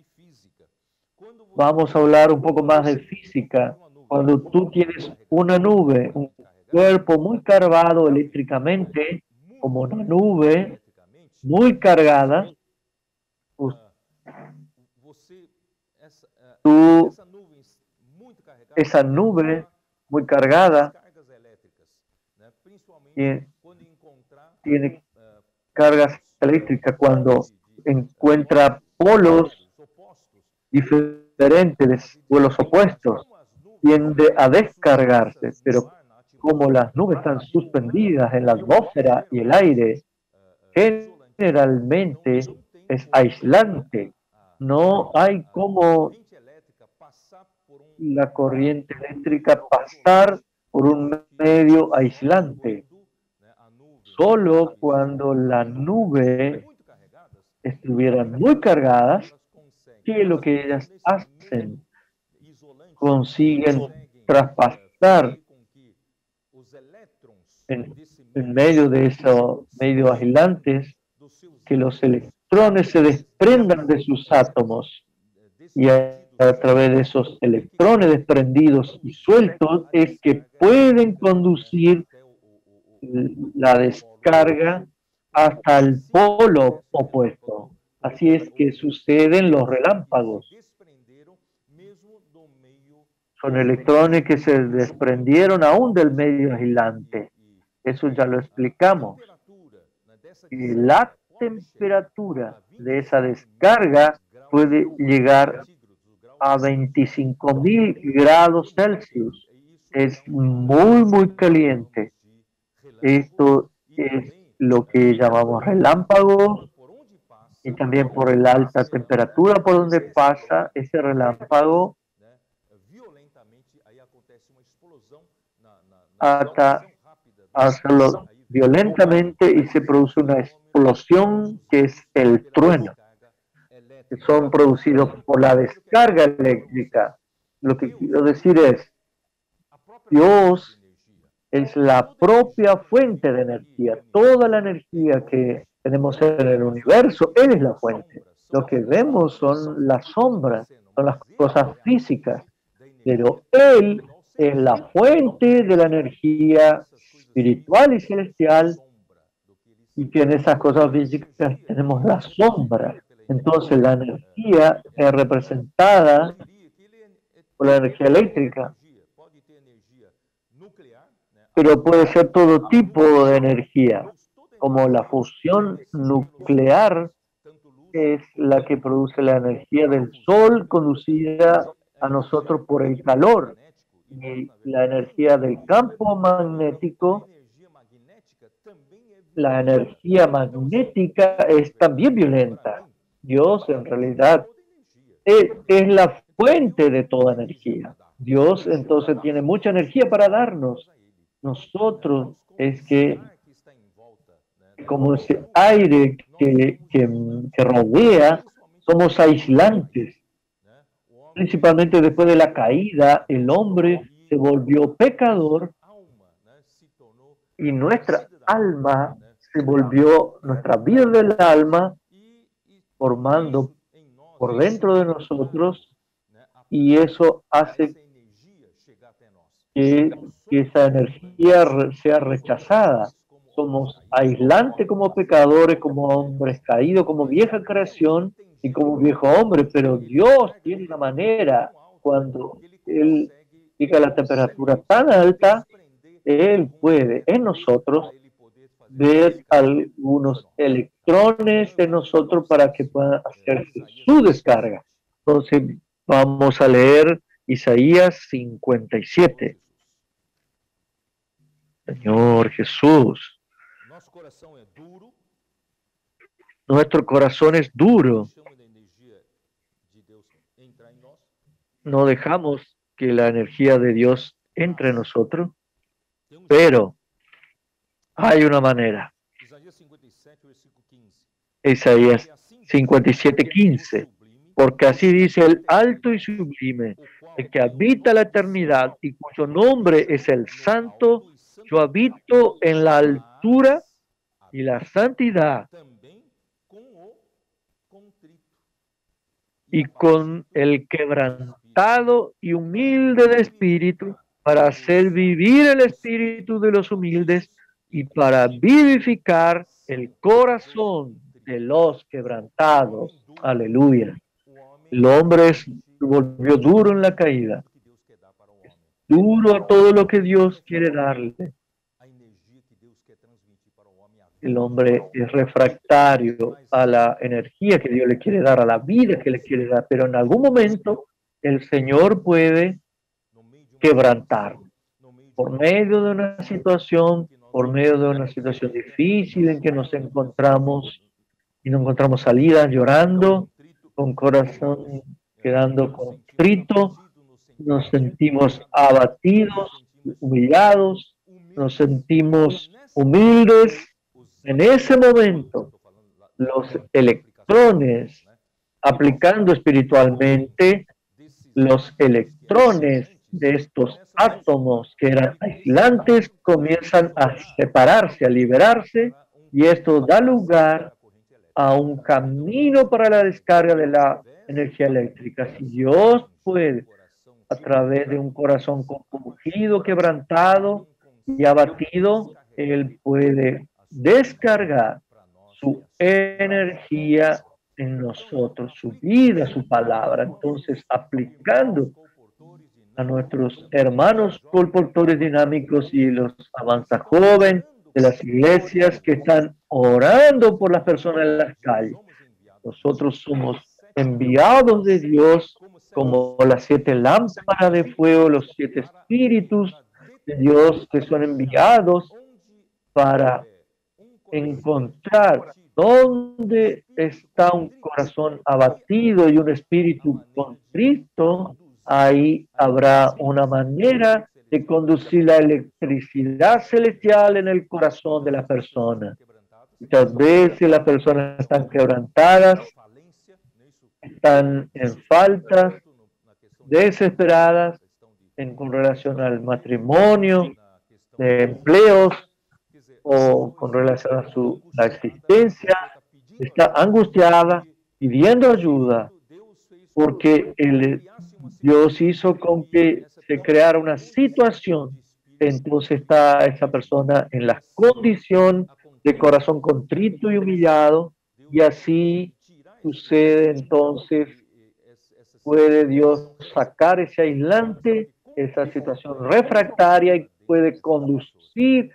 Vamos a hablar un poco más de física. Cuando tú tienes una nube, un cuerpo muy cargado eléctricamente, como una nube muy cargada, esa nube muy cargada tiene cargas eléctricas. Cuando encuentra polos diferentes o los opuestos, tiende a descargarse, pero como las nubes están suspendidas en la atmósfera y el aire, generalmente es aislante. No hay como la corriente eléctrica pasar por un medio aislante. Solo cuando la nube estuvieran muy cargadas, ¿qué es lo que ellas hacen? Consiguen traspasar en medio de esos medios aislantes, que los electrones se desprendan de sus átomos, y a través de esos electrones desprendidos y sueltos es que pueden conducir la descarga hasta el polo opuesto. Así es que suceden los relámpagos. Son electrones que se desprendieron aún del medio aislante. Eso ya lo explicamos. Y la temperatura de esa descarga puede llegar a 25.000 grados Celsius. Es muy, muy caliente. Esto es lo que llamamos relámpagos, y también por la alta temperatura por donde pasa ese relámpago hasta hacerlo violentamente y se produce una explosión que es el trueno, que son producidos por la descarga eléctrica. Lo que quiero decir es, Dios es la propia fuente de energía. Toda la energía que tenemos en el universo, Él es la fuente. Lo que vemos son las sombras, son las cosas físicas, pero Él es la fuente de la energía espiritual y celestial, y que en esas cosas físicas tenemos la sombra. Entonces la energía es representada por la energía eléctrica, pero puede ser todo tipo de energía, como la fusión nuclear es la que produce la energía del sol conducida a nosotros por el calor, y la energía del campo magnético. La energía magnética es también violenta. Dios en realidad es la fuente de toda energía. Dios entonces tiene mucha energía para darnos. Nosotros es que, como ese aire que rodea, somos aislantes. Principalmente después de la caída, el hombre se volvió pecador y nuestra alma se volvió, nuestra vida del alma, formando por dentro de nosotros, y eso hace que esa energía sea rechazada. Somos aislantes como pecadores, como hombres caídos, como vieja creación y como viejo hombre, pero Dios tiene una manera, cuando Él llega a la temperatura tan alta, Él puede en nosotros ver algunos electrones de nosotros para que puedan hacerse su descarga. Entonces vamos a leer Isaías 57. Señor Jesús, nuestro corazón es duro. No dejamos que la energía de Dios entre en nosotros, pero hay una manera. Isaías 57:15. Porque así dice el alto y sublime, el que habita la eternidad y cuyo nombre es el Santo. Yo habito en la altura y la santidad, y con el quebrantado y humilde de espíritu, para hacer vivir el espíritu de los humildes y para vivificar el corazón de los quebrantados. Aleluya. El hombre se volvió duro en la caída, duro a todo lo que Dios quiere darle. El hombre es refractario a la energía que Dios le quiere dar, a la vida que le quiere dar, pero en algún momento el Señor puede quebrantar por medio de una situación, difícil en que nos encontramos y no encontramos salida, llorando, con corazón quedando contrito, nos sentimos abatidos, humillados, nos sentimos humildes. En ese momento, los electrones, aplicando espiritualmente, los electrones de estos átomos que eran aislantes comienzan a separarse, a liberarse, y esto da lugar a un camino para la descarga de la energía eléctrica. Si Dios puede, a través de un corazón compungido, quebrantado y abatido, Él puede descargar su energía en nosotros, su vida, su palabra. Entonces, aplicando a nuestros hermanos colportores dinámicos y los avanza joven de las iglesias que están orando por las personas en las calles. Nosotros somos enviados de Dios, como las 7 lámparas de fuego, los 7 espíritus de Dios que son enviados para encontrar dónde está un corazón abatido y un espíritu contrito. Ahí habrá una manera de conducir la electricidad celestial en el corazón de la persona. Muchas veces las personas están quebrantadas, están en faltas, desesperadas con relación al matrimonio, de empleos o con relación a la existencia, está angustiada, pidiendo ayuda, porque Dios hizo con que se creara una situación. Entonces está esa persona en la condición de corazón contrito y humillado, y así sucede. Entonces puede Dios sacar ese aislante, esa situación refractaria, y puede conducir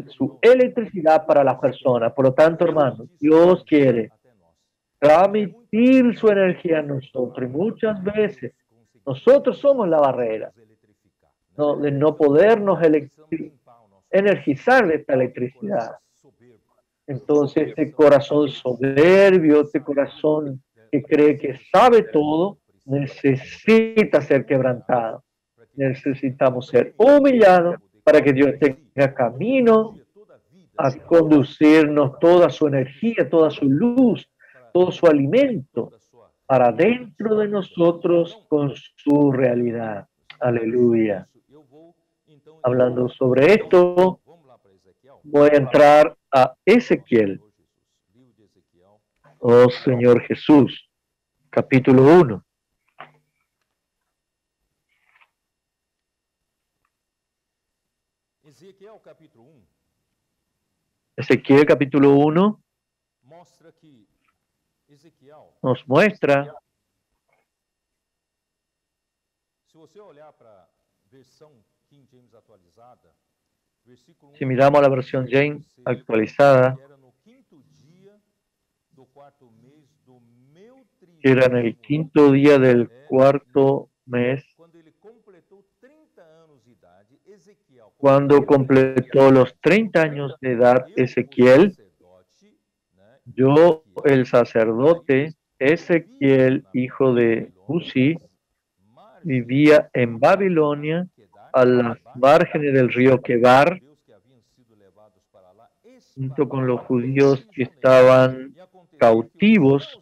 su electricidad para las personas. Por lo tanto, hermanos, Dios quiere transmitir su energía a nosotros, y muchas veces nosotros somos la barrera de no podernos energizar de esta electricidad. Entonces, este corazón soberbio, este corazón que cree que sabe todo, necesita ser quebrantado. Necesitamos ser humillados para que Dios tenga camino a conducirnos toda su energía, toda su luz, todo su alimento para dentro de nosotros con su realidad. Aleluya. Hablando sobre esto, voy a entrar a Ezequiel. Oh Señor Jesús, capítulo 1. Ezequiel capítulo 1 nos muestra, si miramos la versión James actualizada, que era en el 5º día del 4º mes, cuando completó los 30 años de edad Ezequiel, yo, el sacerdote Ezequiel, hijo de Uzi, vivía en Babilonia, a las márgenes del río Quebar, junto con los judíos que estaban cautivos,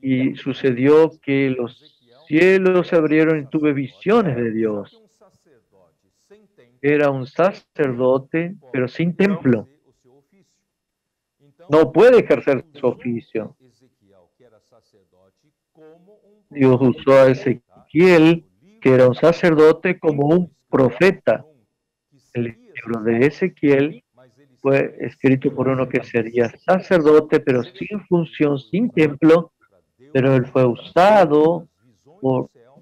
y sucedió que los cielos se abrieron y tuve visiones de Dios. Era un sacerdote, pero sin templo. No puede ejercer su oficio. Dios usó a Ezequiel, que era un sacerdote, como un profeta. El libro de Ezequiel fue escrito por uno que sería sacerdote, pero sin función, sin templo, pero él fue usado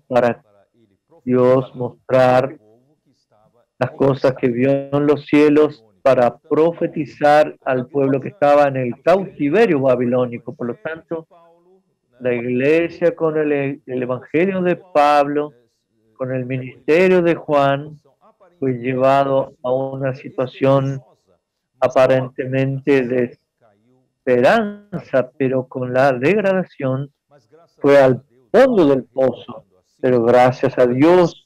para Dios mostrar las cosas que vio en los cielos, para profetizar al pueblo que estaba en el cautiverio babilónico. Por lo tanto, la iglesia con el evangelio de Pablo, con el ministerio de Juan, fue llevado a una situación aparentemente de esperanza, pero con la degradación fue al fondo del pozo. Pero gracias a Dios,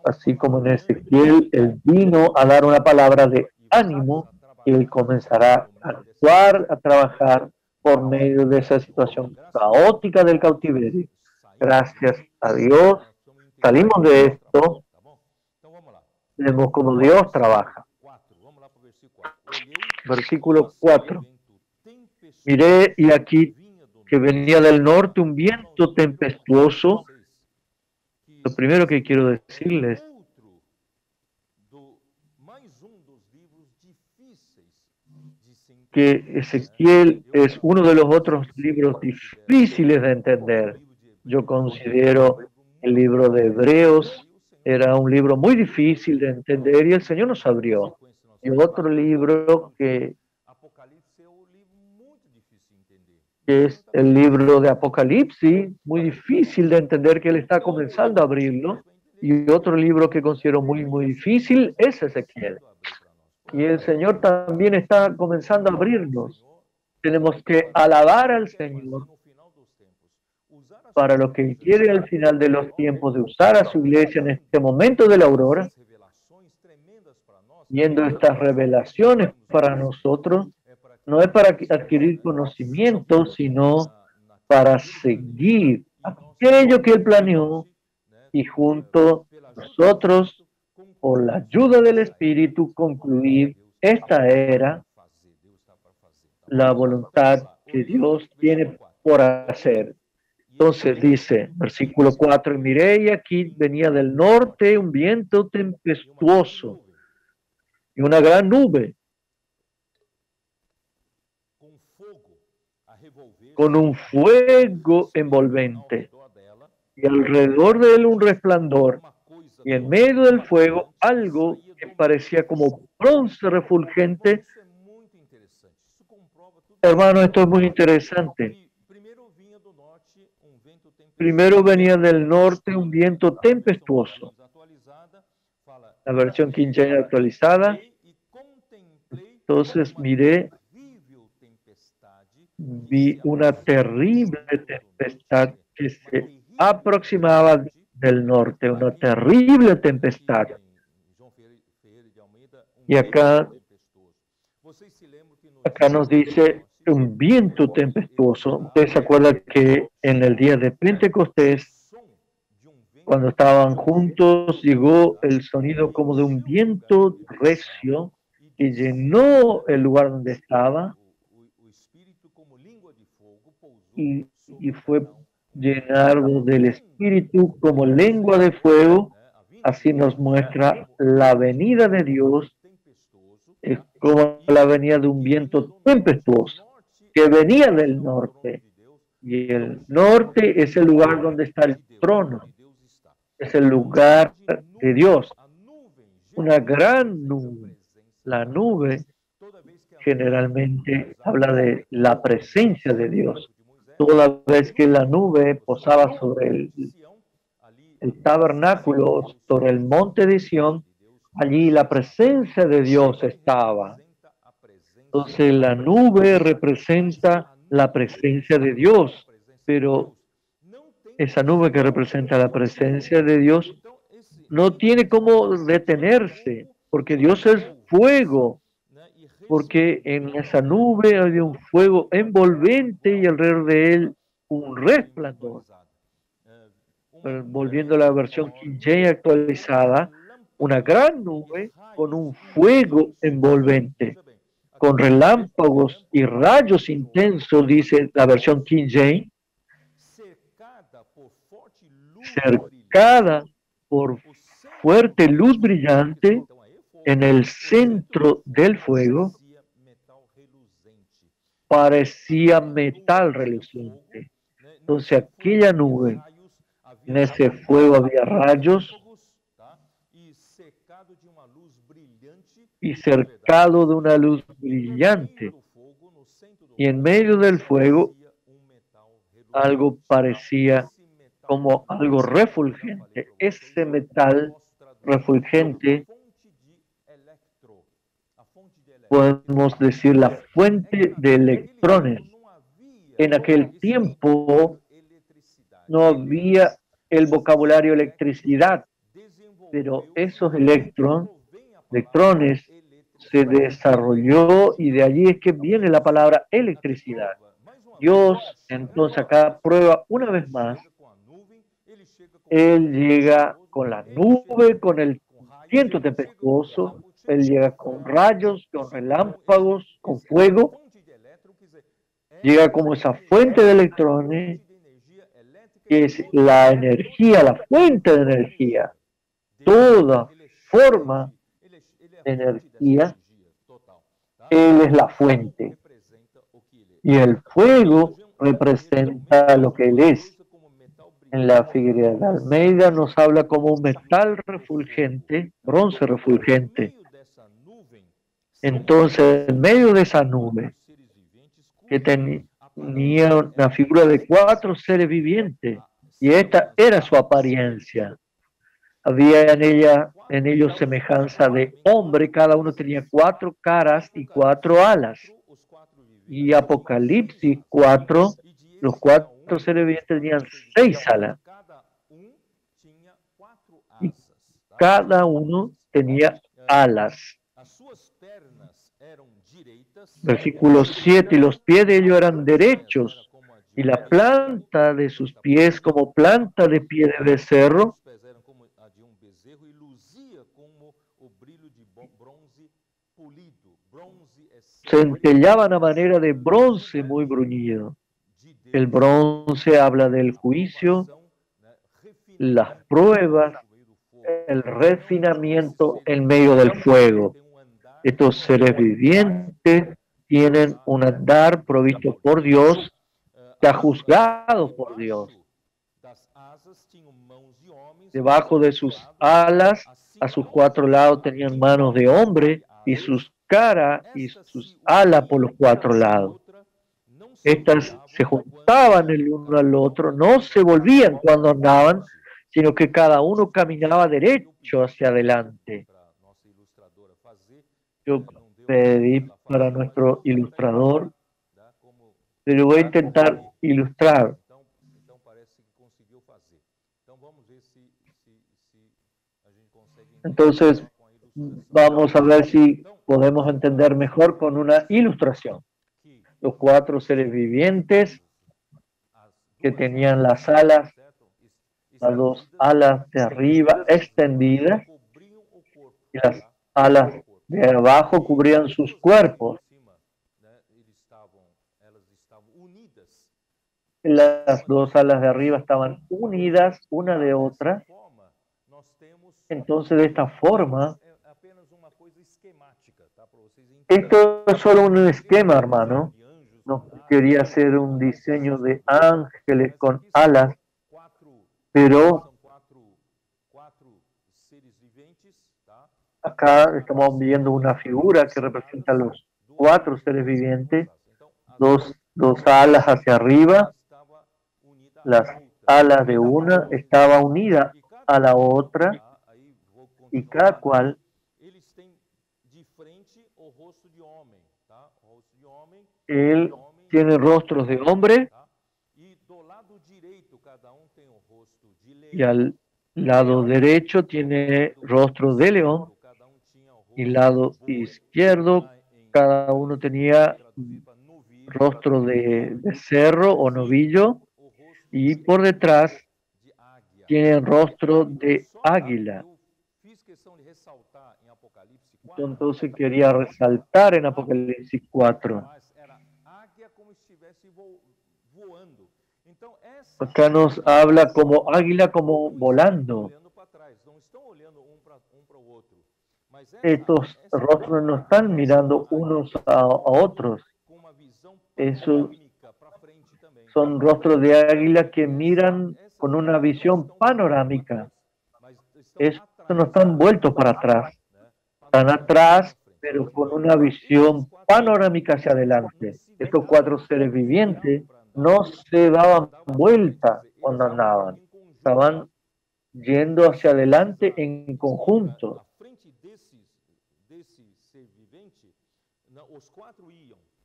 así como en Ezequiel, él vino a dar una palabra de ánimo, y él comenzará a actuar, a trabajar por medio de esa situación caótica del cautiverio. Gracias a Dios, salimos de esto, vemos cómo Dios trabaja. Versículo 4. Miré, y aquí que venía del norte un viento tempestuoso. Lo primero que quiero decirles que Ezequiel es uno de los otros libros difíciles de entender. Yo considero el libro de Hebreos era un libro muy difícil de entender, y el Señor nos abrió. Y otro libro que que es el libro de Apocalipsis, muy difícil de entender que él está comenzando a abrirlo. Y otro libro que considero muy, muy difícil es Ezequiel. Y el Señor también está comenzando a abrirnos. Tenemos que alabar al Señor para lo que Él quiere al final de los tiempos, de usar a su iglesia en este momento de la aurora, viendo estas revelaciones para nosotros. No es para adquirir conocimiento, sino para seguir aquello que Él planeó y junto a nosotros, por la ayuda del Espíritu, concluir esta era, la voluntad que Dios tiene por hacer. Entonces dice, versículo 4, y miré y aquí venía del norte un viento tempestuoso y una gran nube, con un fuego envolvente, y alrededor de él un resplandor, y en medio del fuego algo que parecía como bronce refulgente. Hermano, esto es muy interesante. Primero venía del norte un viento tempestuoso. La versión King James actualizada. Entonces miré, vi una terrible tempestad que se aproximaba del norte, una terrible tempestad. Y acá nos dice un viento tempestuoso. Ustedes se acuerdan que en el día de Pentecostés, cuando estaban juntos, llegó el sonido como de un viento recio que llenó el lugar donde estaba y fue llenado del Espíritu como lengua de fuego. Así nos muestra la venida de Dios, es como la venida de un viento tempestuoso que venía del norte. Y el norte es el lugar donde está el trono, es el lugar de Dios. Una gran nube. La nube generalmente habla de la presencia de Dios. Toda vez que la nube posaba sobre el tabernáculo, sobre el monte de Sión, allí la presencia de Dios estaba. Entonces la nube representa la presencia de Dios, pero esa nube que representa la presencia de Dios no tiene cómo detenerse, porque Dios es fuego, porque en esa nube hay un fuego envolvente y alrededor de él un resplandor. Volviendo a la versión King James actualizada, una gran nube con un fuego envolvente, con relámpagos y rayos intensos, dice la versión King James, cercada por fuerte luz brillante en el centro del fuego, parecía metal reluciente. Entonces aquella nube, en ese fuego había rayos y cercado de una luz brillante. Y en medio del fuego algo parecía como algo refulgente. Ese metal refulgente, podemos decir la fuente de electrones. En aquel tiempo no había el vocabulario electricidad, pero esos electrones se desarrolló y de allí es que viene la palabra electricidad. Dios entonces acá prueba una vez más, Él llega con la nube, con el viento tempestuoso, Él llega con rayos, con relámpagos, con fuego, llega como esa fuente de electrones, que es la energía, la fuente de energía, toda forma de energía, Él es la fuente. Y el fuego representa lo que Él es. En la figura de Almeida nos habla como un metal refulgente, bronce refulgente. Entonces, en medio de esa nube, que tenía una figura de 4 seres vivientes y esta era su apariencia. Había en ellos semejanza de hombre, cada uno tenía 4 caras y 4 alas. Y Apocalipsis 4, los 4 seres vivientes tenían 6 alas. Y cada uno tenía alas. Versículo 7, y los pies de ellos eran derechos, y la planta de sus pies como planta de pie de becerro, centellaban a manera de bronce muy bruñido. El bronce habla del juicio, las pruebas, el refinamiento en medio del fuego. Estos seres vivientes tienen un andar provisto por Dios, ya juzgado por Dios. Debajo de sus alas, a sus 4 lados tenían manos de hombre y sus caras y sus alas por los 4 lados. Estas se juntaban el uno al otro, no se volvían cuando andaban, sino que cada uno caminaba derecho hacia adelante. Yo pedí para nuestro ilustrador, pero voy a intentar ilustrar. Entonces, vamos a ver si podemos entender mejor con una ilustración. Los 4 seres vivientes que tenían las 2 alas de arriba extendidas y las alas de abajo cubrían sus cuerpos. Las 2 alas de arriba estaban unidas una de otra. Entonces, de esta forma, esto es solo un esquema, hermano. No quería hacer un diseño de ángeles con alas, pero acá estamos viendo una figura que representa los 4 seres vivientes, dos alas hacia arriba, las alas de una estaba unida a la otra y cada cual él tiene rostros de hombre y al lado derecho tiene rostro de león y al lado izquierdo cada uno tenía rostro de cerro o novillo y por detrás tiene rostro de águila. Entonces quería resaltar en Apocalipsis 4. Acá nos habla como águila, como volando. Estos rostros no están mirando unos a otros. Esos son rostros de águila que miran con una visión panorámica. Estos no están vueltos para atrás. Están atrás, pero con una visión panorámica hacia adelante. Estos 4 seres vivientes no se daban vuelta cuando andaban. Estaban yendo hacia adelante en conjunto.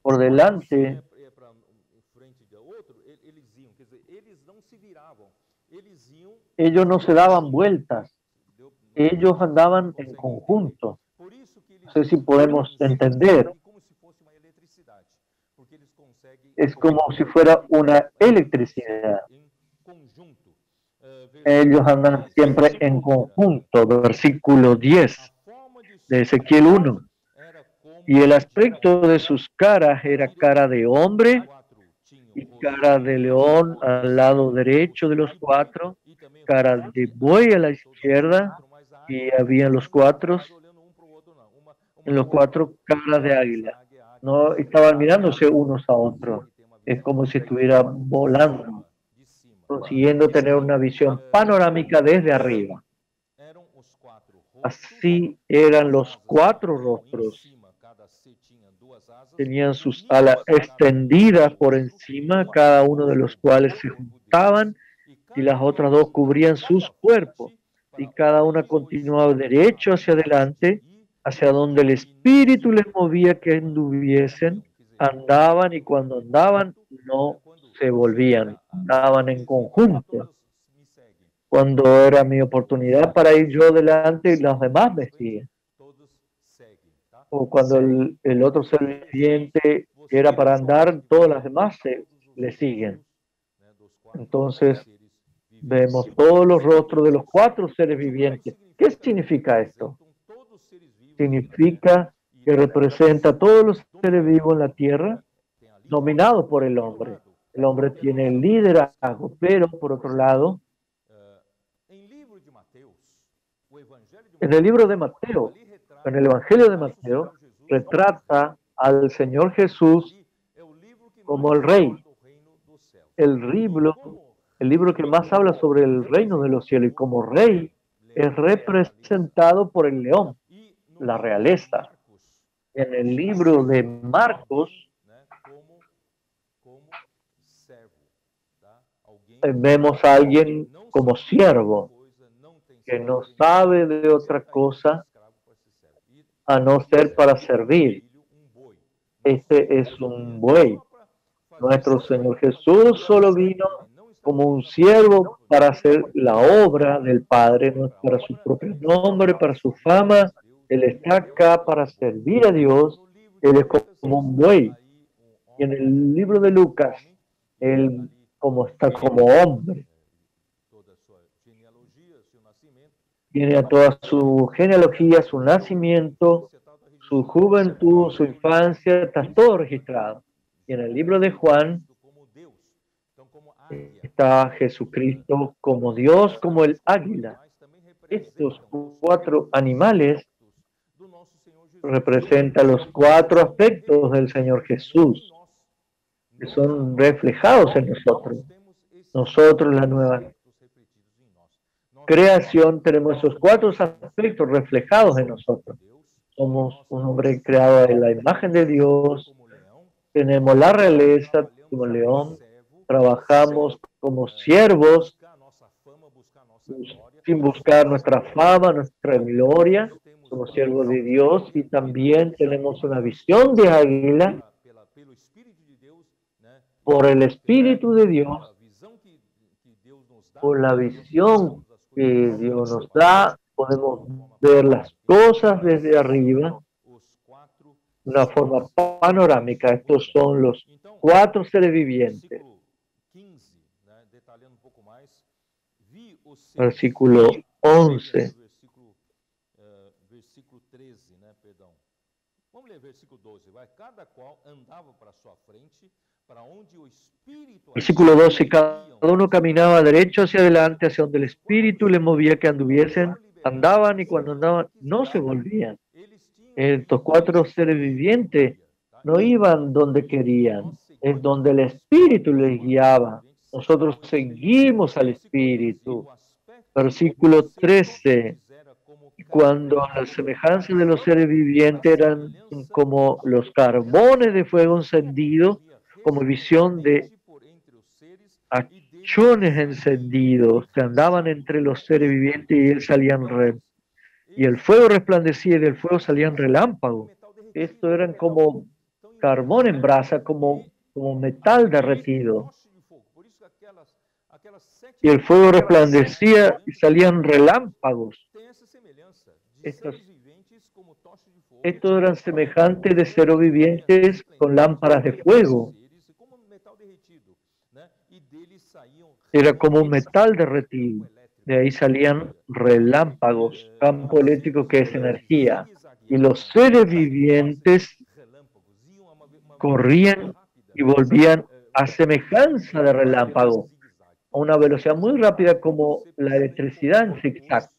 Por delante, ellos no se daban vueltas. Ellos andaban en conjunto. No sé si podemos entender. Es como si fuera una electricidad. Ellos andan siempre en conjunto. Versículo 10 de Ezequiel 1. Y el aspecto de sus caras era cara de hombre y cara de león al lado derecho de los 4, cara de buey a la izquierda, y había los 4, en los 4 caras de águila. No estaban mirándose unos a otros. Es como si estuvieran volando, consiguiendo tener una visión panorámica desde arriba. Así eran los 4 rostros. tenían sus alas extendidas por encima, cada uno de los cuales se juntaban y las otras dos cubrían sus cuerpos, y cada una continuaba derecho hacia adelante, hacia donde el Espíritu les movía que anduviesen, andaban y cuando andaban no se volvían, andaban en conjunto. Cuando era mi oportunidad para ir yo delante, los demás me siguen. O cuando el otro ser viviente era para andar, todas las demás le siguen. Entonces, vemos todos los rostros de los 4 seres vivientes. ¿Qué significa esto? Significa que representa a todos los seres vivos en la tierra, dominados por el hombre. El hombre tiene el liderazgo, pero por otro lado, en el libro de Mateo, en el Evangelio de Mateo, retrata al Señor Jesús como el Rey. El libro que más habla sobre el reino de los cielos, y como Rey es representado por el león, la realeza. En el libro de Marcos vemos a alguien como siervo, que no sabe de otra cosa a no ser para servir. Este es un buey. Nuestro Señor Jesús solo vino como un siervo para hacer la obra del Padre, no es para su propio nombre, para su fama. Él está acá para servir a Dios. Él es como un buey. Y en el libro de Lucas, él está como hombre. Tiene a toda su genealogía, su nacimiento, su juventud, su infancia, está todo registrado. Y en el libro de Juan está Jesucristo como Dios, como el águila. Estos 4 animales representan los 4 aspectos del Señor Jesús, que son reflejados en nosotros. Nosotros, la nueva creación, tenemos esos 4 aspectos reflejados en nosotros. Somos un hombre creado en la imagen de Dios, tenemos la realeza como león, trabajamos como siervos sin buscar nuestra fama, nuestra gloria, somos siervos de Dios y también tenemos una visión de águila por el Espíritu de Dios, por la visión que Dios nos da, podemos ver las cosas desde arriba, de una forma panorámica. Estos son los 4 seres vivientes. Versículo 11. Versículo 12. Cada uno caminaba derecho hacia adelante, hacia donde el Espíritu les movía que anduviesen. Andaban y cuando andaban no se volvían. Estos 4 seres vivientes no iban donde querían, es donde el Espíritu les guiaba. Nosotros seguimos al Espíritu. Versículo 13. Cuando a la semejanza de los seres vivientes eran como los carbones de fuego encendidos, como visión de hachones encendidos que andaban entre los seres vivientes y él salían y el fuego resplandecía y del fuego salían relámpagos. Esto eran como carbón en brasa, como metal derretido. Y el fuego resplandecía y salían relámpagos. Estos eran semejantes de seres vivientes con lámparas de fuego. Era como un metal derretido. De ahí salían relámpagos, campo eléctrico que es energía. Y los seres vivientes corrían y volvían a semejanza de relámpago, a una velocidad muy rápida como la electricidad en zigzag.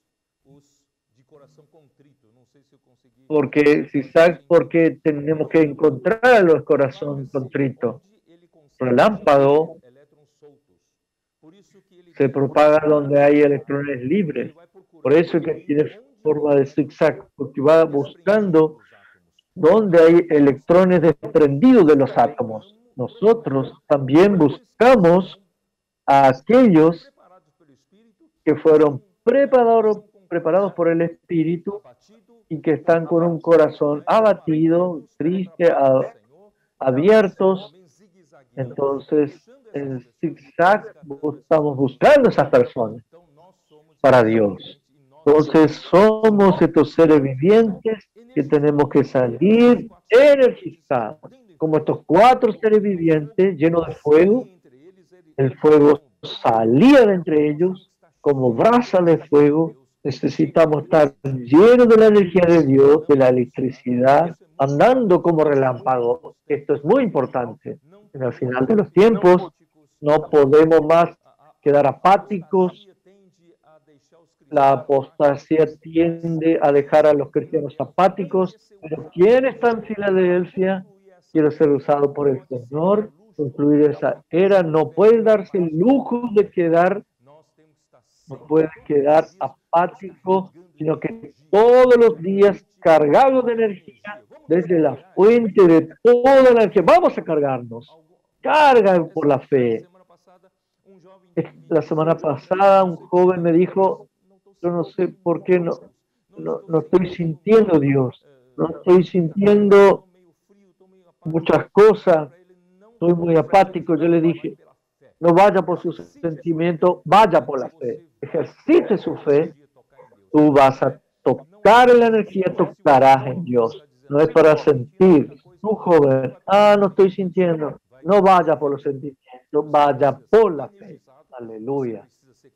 Porque zigzag, porque tenemos que encontrar a los corazones contritos. Relámpago se propaga donde hay electrones libres. Por eso es que tiene forma de zigzag, porque va buscando donde hay electrones desprendidos de los átomos. Nosotros también buscamos a aquellos que fueron preparados por el Espíritu y que están con un corazón abatido, triste, abiertos. Entonces, en zigzag estamos buscando esas personas para Dios. Entonces, somos estos seres vivientes que tenemos que salir energizados, como estos 4 seres vivientes llenos de fuego. El fuego salía de entre ellos como brasa de fuego. Necesitamos estar llenos de la energía de Dios, de la electricidad, andando como relámpago. Esto es muy importante. En el final de los tiempos no podemos más quedar apáticos. La apostasía tiende a dejar a los cristianos apáticos, pero ¿quién está en Filadelfia? Quiere ser usado por el Señor, concluir esa era. No puede darse el lujo de quedar, no puede quedar apático, sino que todos los días cargados de energía, desde la fuente de toda la energía. Vamos a cargarnos. Carga por la fe. La semana pasada un joven me dijo, yo no sé por qué no estoy sintiendo Dios, no estoy sintiendo muchas cosas, estoy muy apático. Yo le dije, no vaya por su sentimiento, vaya por la fe, ejercite su fe, tú vas a tocar en la energía, tocarás en Dios, no es para sentir. Tú joven, no estoy sintiendo, no vaya por los sentimientos, vaya por la fe. Aleluya.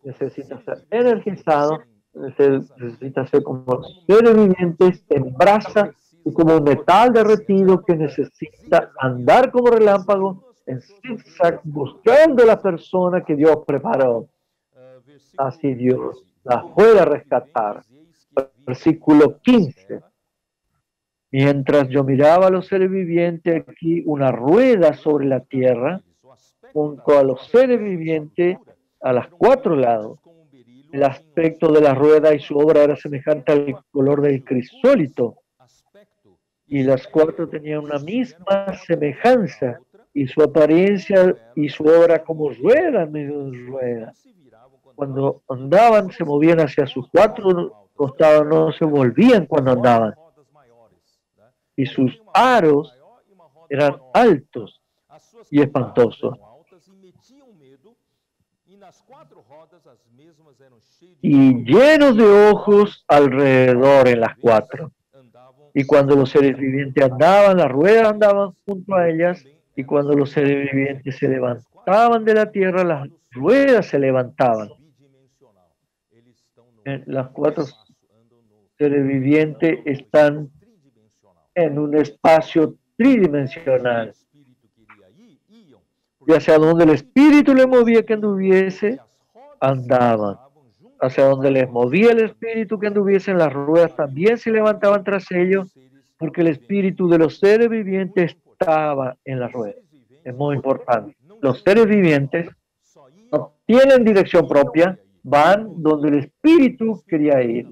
Necesita ser energizado, necesita ser como seres vivientes en brasa y como un metal derretido que necesita andar como relámpago en zigzag buscando la persona que Dios preparó. Así Dios la puede rescatar. Versículo 15. Mientras yo miraba a los seres vivientes, aquí una rueda sobre la tierra, junto a los seres vivientes a los 4 lados. El aspecto de la rueda y su obra era semejante al color del crisólito, y las 4 tenían una misma semejanza, y su apariencia y su obra como rueda, medio de rueda. Cuando andaban, se movían hacia sus 4 costados, no se volvían cuando andaban. Y sus aros eran altos y espantosos. Y llenos de ojos alrededor en las 4. Y cuando los seres vivientes andaban, las ruedas andaban junto a ellas, y cuando los seres vivientes se levantaban de la tierra, las ruedas se levantaban. Las 4 seres vivientes están en un espacio tridimensional. Y hacia donde el espíritu le movía que anduviese, andaban. Hacia donde les movía el espíritu que anduviesen, las ruedas también se levantaban tras ellos, porque el espíritu de los seres vivientes estaba en las ruedas. Es muy importante. Los seres vivientes no tienen dirección propia, van donde el espíritu quería ir.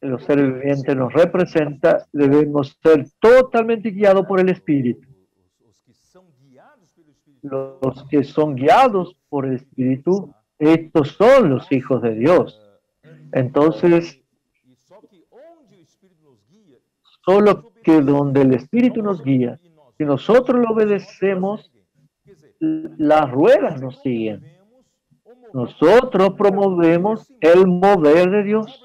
Los seres vivientes nos representa, debemos ser totalmente guiados por el espíritu. Los que son guiados por el espíritu, estos son los hijos de Dios. Entonces, solo que donde el espíritu nos guía, si nosotros lo obedecemos, las ruedas nos siguen. Nosotros promovemos el mover de Dios.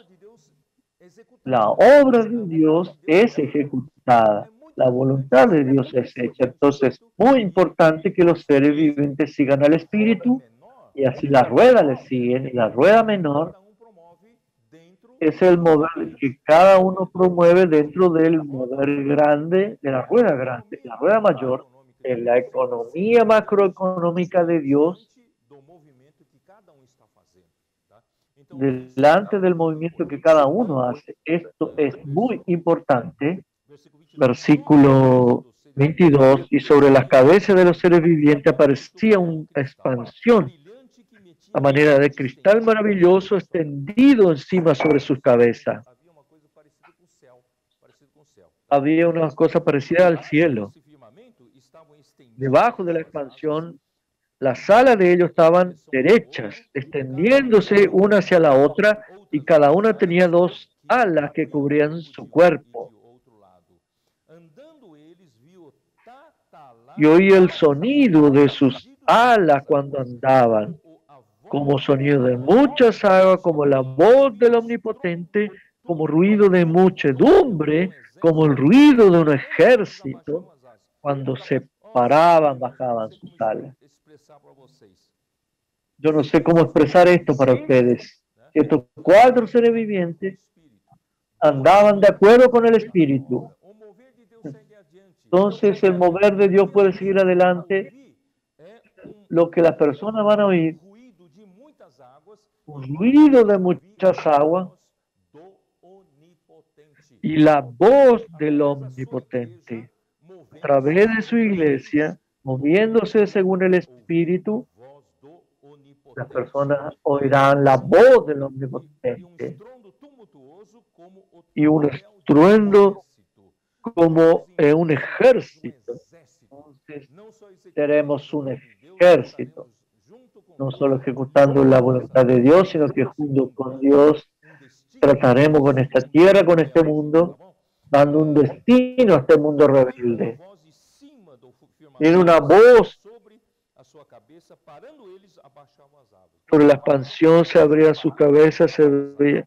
La obra de Dios es ejecutada. La voluntad de Dios es hecha. Entonces, muy importante que los seres vivientes sigan al espíritu, y así la rueda le siguen. Y la rueda menor es el mover que cada uno promueve dentro del mover grande, de la rueda grande. La rueda mayor es la economía macroeconómica de Dios delante del movimiento que cada uno hace. Esto es muy importante. Versículo 22, y sobre las cabezas de los seres vivientes aparecía una expansión a manera de cristal maravilloso extendido encima sobre sus cabezas. había una cosa parecida al cielo. Debajo de la expansión, las alas de ellos estaban derechas, extendiéndose una hacia la otra, y cada una tenía dos alas que cubrían su cuerpo. Y oí el sonido de sus alas cuando andaban, como sonido de muchas aguas, como la voz del Omnipotente, como ruido de muchedumbre, como el ruido de un ejército. Cuando se paraban, bajaban sus alas. Yo no sé cómo expresar esto para ustedes. Estos 4 seres vivientes andaban de acuerdo con el Espíritu. Entonces el mover de Dios puede seguir adelante. Lo que las personas van a oír, un ruido de muchas aguas y la voz del Omnipotente a través de su iglesia, moviéndose según el Espíritu. Las personas oirán la voz del Omnipotente y un estruendo como un ejército. Entonces seremos un ejército, no solo ejecutando la voluntad de Dios, sino que junto con Dios trataremos con esta tierra, con este mundo, dando un destino a este mundo rebelde. Tiene una voz sobre la expansión, se abrían sus cabezas, se abría.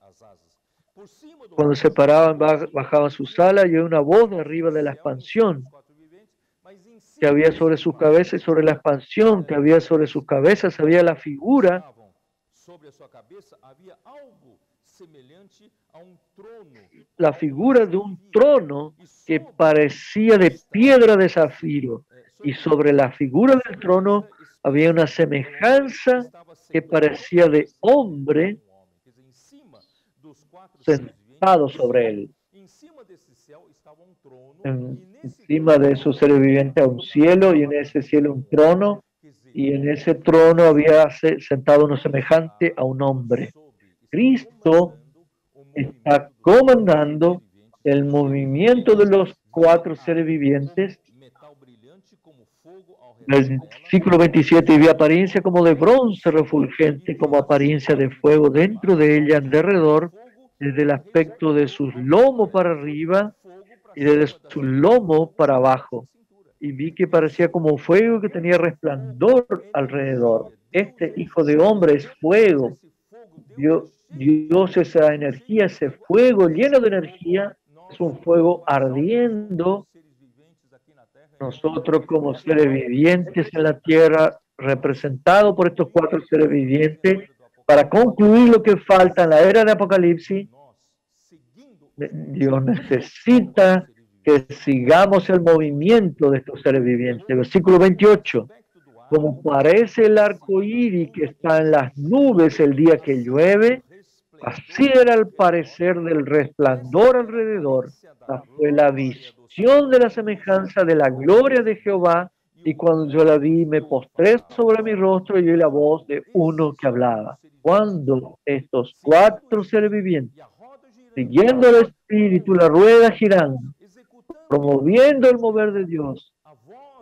Cuando se paraban, bajaban sus alas, y hay una voz de arriba de la expansión que había sobre sus cabezas, y sobre la expansión que había sobre sus cabezas había la figura de un trono que parecía de piedra de zafiro, y sobre la figura del trono había una semejanza que parecía de hombre sentado sobre él. Encima de esos seres vivientes a un cielo, y en ese cielo un trono, y en ese trono había sentado uno semejante a un hombre. Cristo está comandando el movimiento de los 4 seres vivientes. El versículo 27, y vi apariencia como de bronce refulgente, como apariencia de fuego dentro de ella en derredor, desde el aspecto de sus lomos para arriba y desde su lomo para abajo. Y vi que parecía como fuego que tenía resplandor alrededor. Este Hijo de Hombre es fuego. Dios, esa energía, ese fuego lleno de energía, es un fuego ardiendo. Nosotros como seres vivientes en la tierra, representados por estos 4 seres vivientes, para concluir lo que falta en la era de Apocalipsis, Dios necesita que sigamos el movimiento de estos seres vivientes. Versículo 28. Como parece el arco iris que está en las nubes el día que llueve, así era el parecer del resplandor alrededor. Esta fue la visión de la semejanza de la gloria de Jehová, y cuando yo la vi me postré sobre mi rostro y oí la voz de uno que hablaba. Cuando estos 4 seres vivientes, siguiendo el Espíritu, la rueda girando, promoviendo el mover de Dios,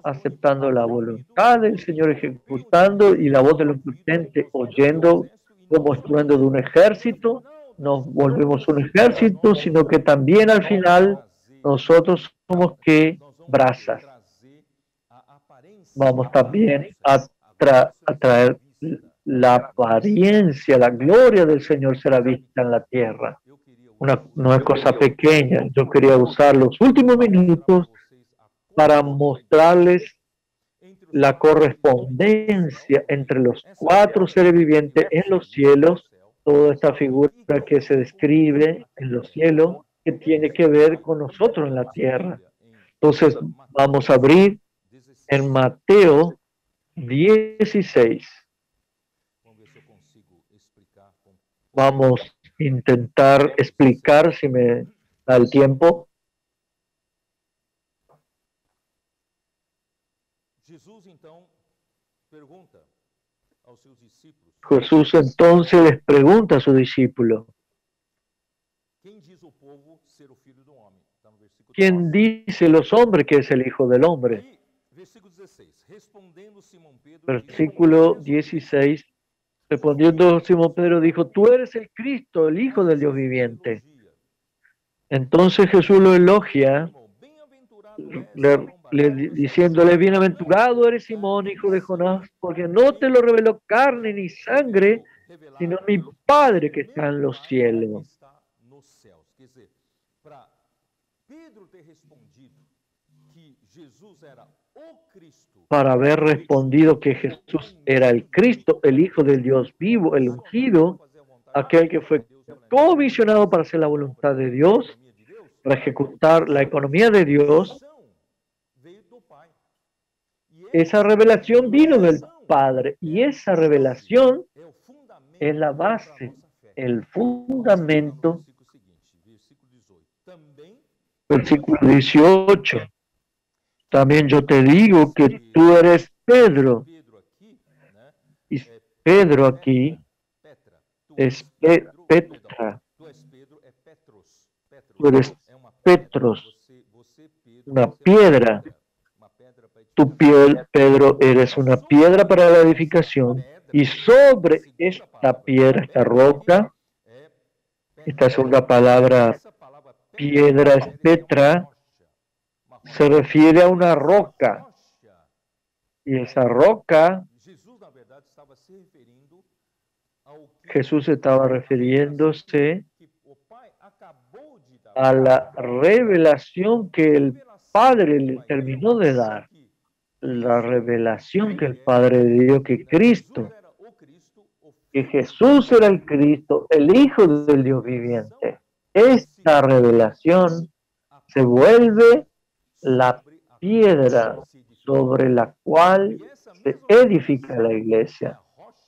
aceptando la voluntad del Señor, ejecutando, y la voz del Omnipotente, oyendo como estruendo de un ejército, nos volvemos un ejército, sino que también al final nosotros somos que brasas. Vamos también a traer la apariencia, la gloria del Señor será vista en la tierra. No es cosa pequeña. Yo quería usar los últimos minutos para mostrarles la correspondencia entre los 4 seres vivientes en los cielos, toda esta figura que se describe en los cielos, que tiene que ver con nosotros en la tierra. Entonces, vamos a abrir en Mateo 16. Vamos a intentar explicar, si me da el tiempo. Jesús entonces les pregunta a sus discípulos: ¿Quién dice los hombres que es el Hijo del Hombre? Versículo 16. Respondiendo Simón Pedro dijo, tú eres el Cristo, el Hijo del Dios viviente. Entonces Jesús lo elogia, diciéndole, bienaventurado eres Simón, hijo de Jonás, porque no te lo reveló carne ni sangre, sino mi Padre que está en los cielos. Para haber respondido que Jesús era el Cristo, el Hijo del Dios vivo, el ungido, aquel que fue comisionado para hacer la voluntad de Dios, para ejecutar la economía de Dios, esa revelación vino del Padre y esa revelación es la base, el fundamento. Versículo 18. También yo te digo que tú eres Pedro. Y Pedro aquí es Petra. Tú eres Petros, una piedra. Tu piel, Pedro, eres una piedra para la edificación. Y sobre esta piedra, esta roca, esta segunda palabra, piedra es Petra, se refiere a una roca. Y esa roca, Jesús estaba refiriéndose a la revelación que el Padre le terminó de dar. La revelación que el Padre dio, que Cristo, que Jesús era el Cristo, el Hijo del Dios viviente. Esta revelación se vuelve la piedra sobre la cual se edifica la iglesia.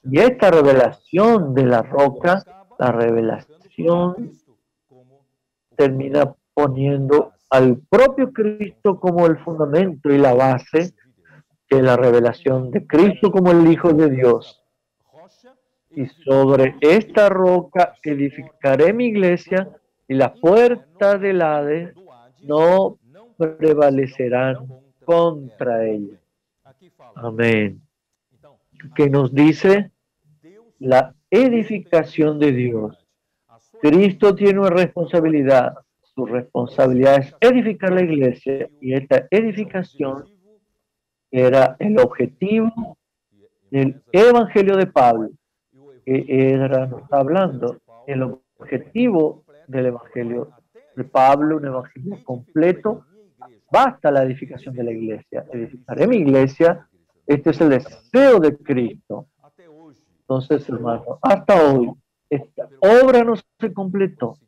Y esta revelación de la roca, la revelación termina poniendo al propio Cristo como el fundamento y la base, que es la revelación de Cristo como el Hijo de Dios. Y sobre esta roca edificaré mi iglesia, y las puertas del Hades no prevalecerán contra ella. Amén. Que nos dice la edificación de Dios. Cristo tiene una responsabilidad. Su responsabilidad es edificar la iglesia, y esta edificación era el objetivo del Evangelio de Pablo, que Edra nos está hablando. El objetivo del Evangelio de Pablo, un evangelio completo, basta la edificación de la iglesia. Edificaré mi iglesia. Este es el deseo de Cristo. Entonces, hermano, hasta hoy, esta obra no se completó.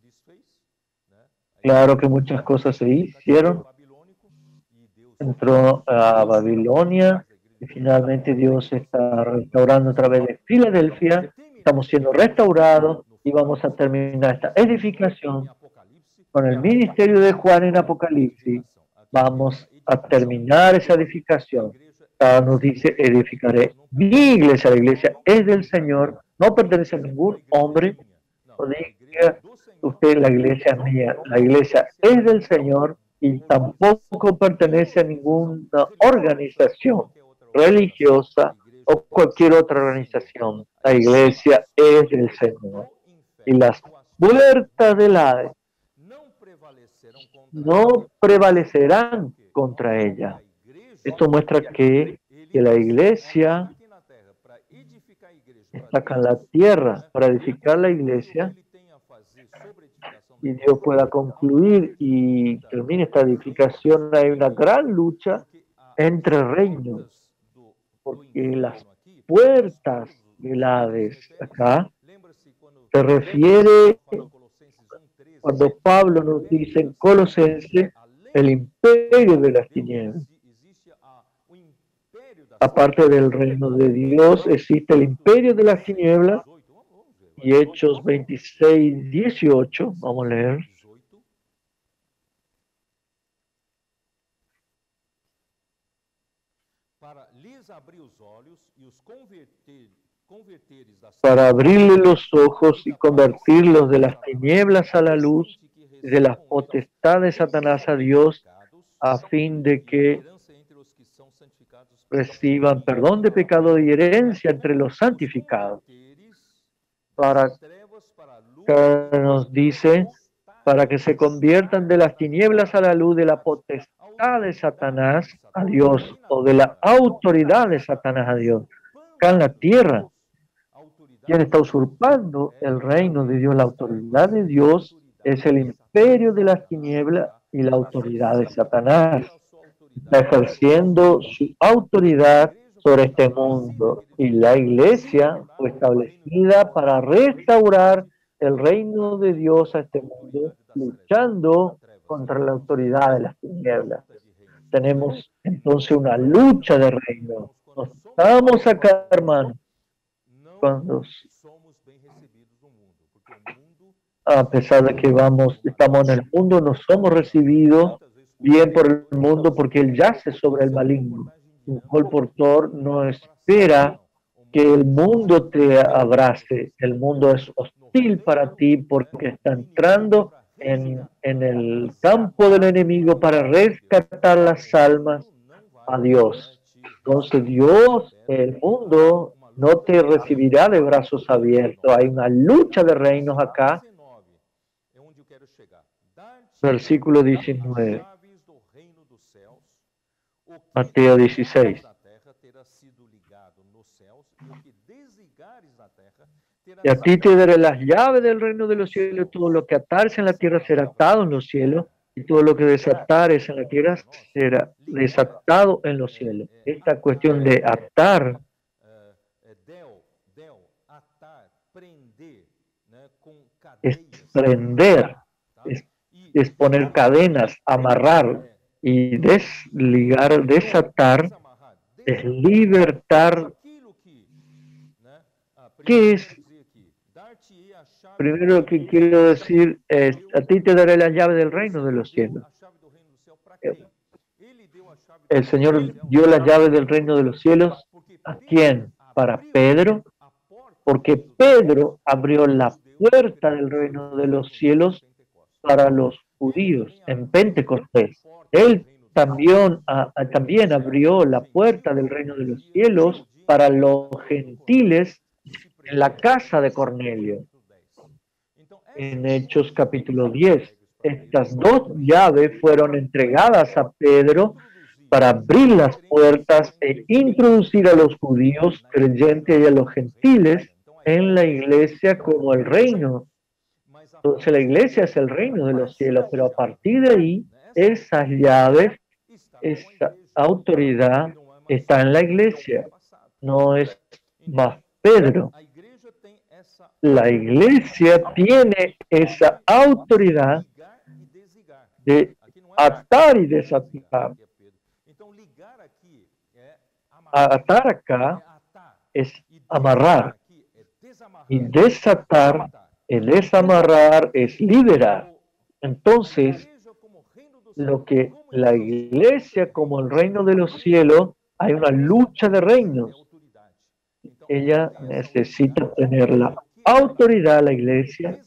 Claro que muchas cosas se hicieron. Entró a Babilonia y finalmente Dios está restaurando a través de Filadelfia. Estamos siendo restaurados y vamos a terminar esta edificación con el ministerio de Juan en Apocalipsis. Vamos a terminar esa edificación. Nos dice, edificaré mi iglesia. La iglesia es del Señor, no pertenece a ningún hombre. No diga usted, la iglesia es mía. La iglesia es del Señor y tampoco pertenece a ninguna organización religiosa o cualquier otra organización. La iglesia es del Señor. Y las puertas del Hades no prevalecerán contra ella. Esto muestra que la iglesia está acá en la tierra para edificar la iglesia, y Dios pueda concluir y termine esta edificación. Hay una gran lucha entre reinos, porque las puertas del Hades acá se refiere, cuando Pablo nos dice en Colosenses, el imperio de las tinieblas. Aparte del reino de Dios, existe el imperio de las tinieblas. Y Hechos 26, 18, vamos a leer. Para abrirle los ojos y convertirlos de las tinieblas a la luz, de las potestades de Satanás a Dios, a fin de que reciban perdón de pecado y herencia entre los santificados. Para que nos dice, para que se conviertan de las tinieblas a la luz, de la potestad de Satanás a Dios, o de la autoridad de Satanás a Dios. Acá en la tierra, quien está usurpando el reino de Dios, la autoridad de Dios, es el imperio de las tinieblas y la autoridad de Satanás. Está ejerciendo su autoridad sobre este mundo, y la iglesia fue establecida para restaurar el reino de Dios a este mundo, luchando contra la autoridad de las tinieblas. Tenemos entonces una lucha de reino. No estamos acá, hermano, cuando, a pesar de que estamos en el mundo, no somos recibidos bien por el mundo, porque él yace sobre el maligno. Un colportor no espera que el mundo te abrace. El mundo es hostil para ti porque está entrando en el campo del enemigo para rescatar las almas a Dios. Entonces Dios, el mundo, no te recibirá de brazos abiertos. Hay una lucha de reinos acá. Versículo 19. Mateo 16. Y a ti te daré las llaves del reino de los cielos. Todo lo que atares en la tierra será atado en los cielos, y todo lo que desatares en la tierra será desatado en los cielos. Esta cuestión de atar es prender, es poner cadenas, amarrar, y desligar, desatar, es libertar. ¿Qué es? Primero lo que quiero decir es, a ti te daré la llave del reino de los cielos. El Señor dio la llave del reino de los cielos. ¿A quién? Para Pedro, porque Pedro abrió la puerta del reino de los cielos para los judíos en Pentecostés. Él también abrió la puerta del reino de los cielos para los gentiles en la casa de Cornelio. En Hechos capítulo 10, estas dos llaves fueron entregadas a Pedro para abrir las puertas e introducir a los judíos creyentes y a los gentiles en la iglesia como el reino. Entonces la iglesia es el reino de los cielos, pero a partir de ahí, esas llaves, esa autoridad está en la iglesia, no es más Pedro. La iglesia tiene esa autoridad de atar y desatar. Atar acá es amarrar, y desatar, el desamarrar es liberar. Entonces, lo que la iglesia como el reino de los cielos, hay una lucha de reinos. Ella necesita tener la autoridad, la iglesia,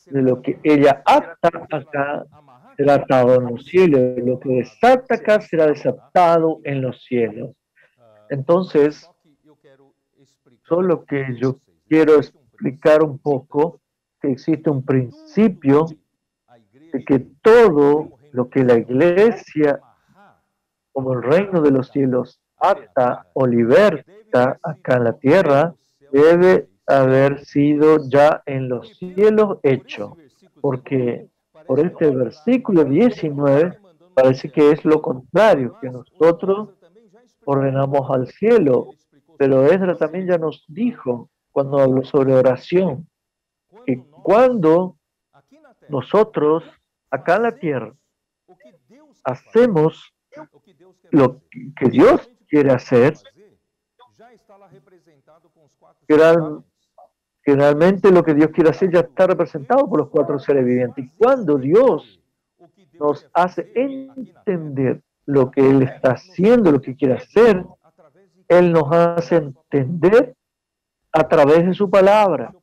de lo que ella ata acá será atado en los cielos, lo que desata acá será desatado en los cielos. Entonces, solo que yo quiero explicar un poco que existe un principio de que todo lo que la iglesia, como el reino de los cielos, ata o liberta acá en la tierra, debe haber sido ya en los cielos hecho, porque por este versículo 19 parece que es lo contrario, que nosotros ordenamos al cielo, pero Esdras también ya nos dijo cuando habló sobre oración, que cuando nosotros acá en la tierra hacemos lo que Dios quiere hacer, generalmente lo que Dios quiere hacer ya está representado por los cuatro seres vivientes. Y cuando Dios nos hace entender lo que Él está haciendo, lo que quiere hacer, Él nos hace entender a través de su palabra,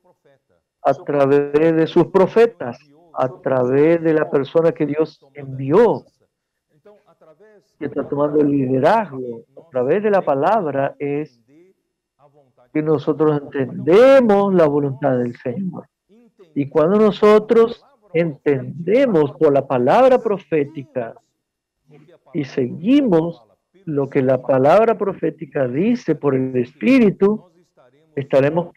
a través de sus profetas, a través de la persona que Dios envió, que está tomando el liderazgo, a través de la palabra, es que nosotros entendemos la voluntad del Señor. Y cuando nosotros entendemos por la palabra profética y seguimos lo que la palabra profética dice por el Espíritu, estaremos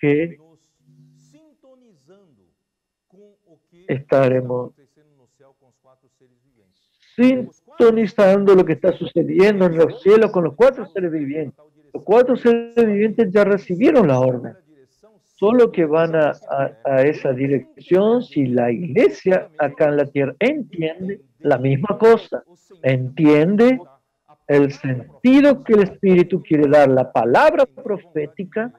sintonizando lo que está sucediendo en los cielos con los cuatro seres vivientes. Los cuatro seres vivientes ya recibieron la orden, solo que van a esa dirección si la iglesia acá en la tierra entiende la misma cosa, entiende el sentido que el Espíritu quiere dar. La palabra profética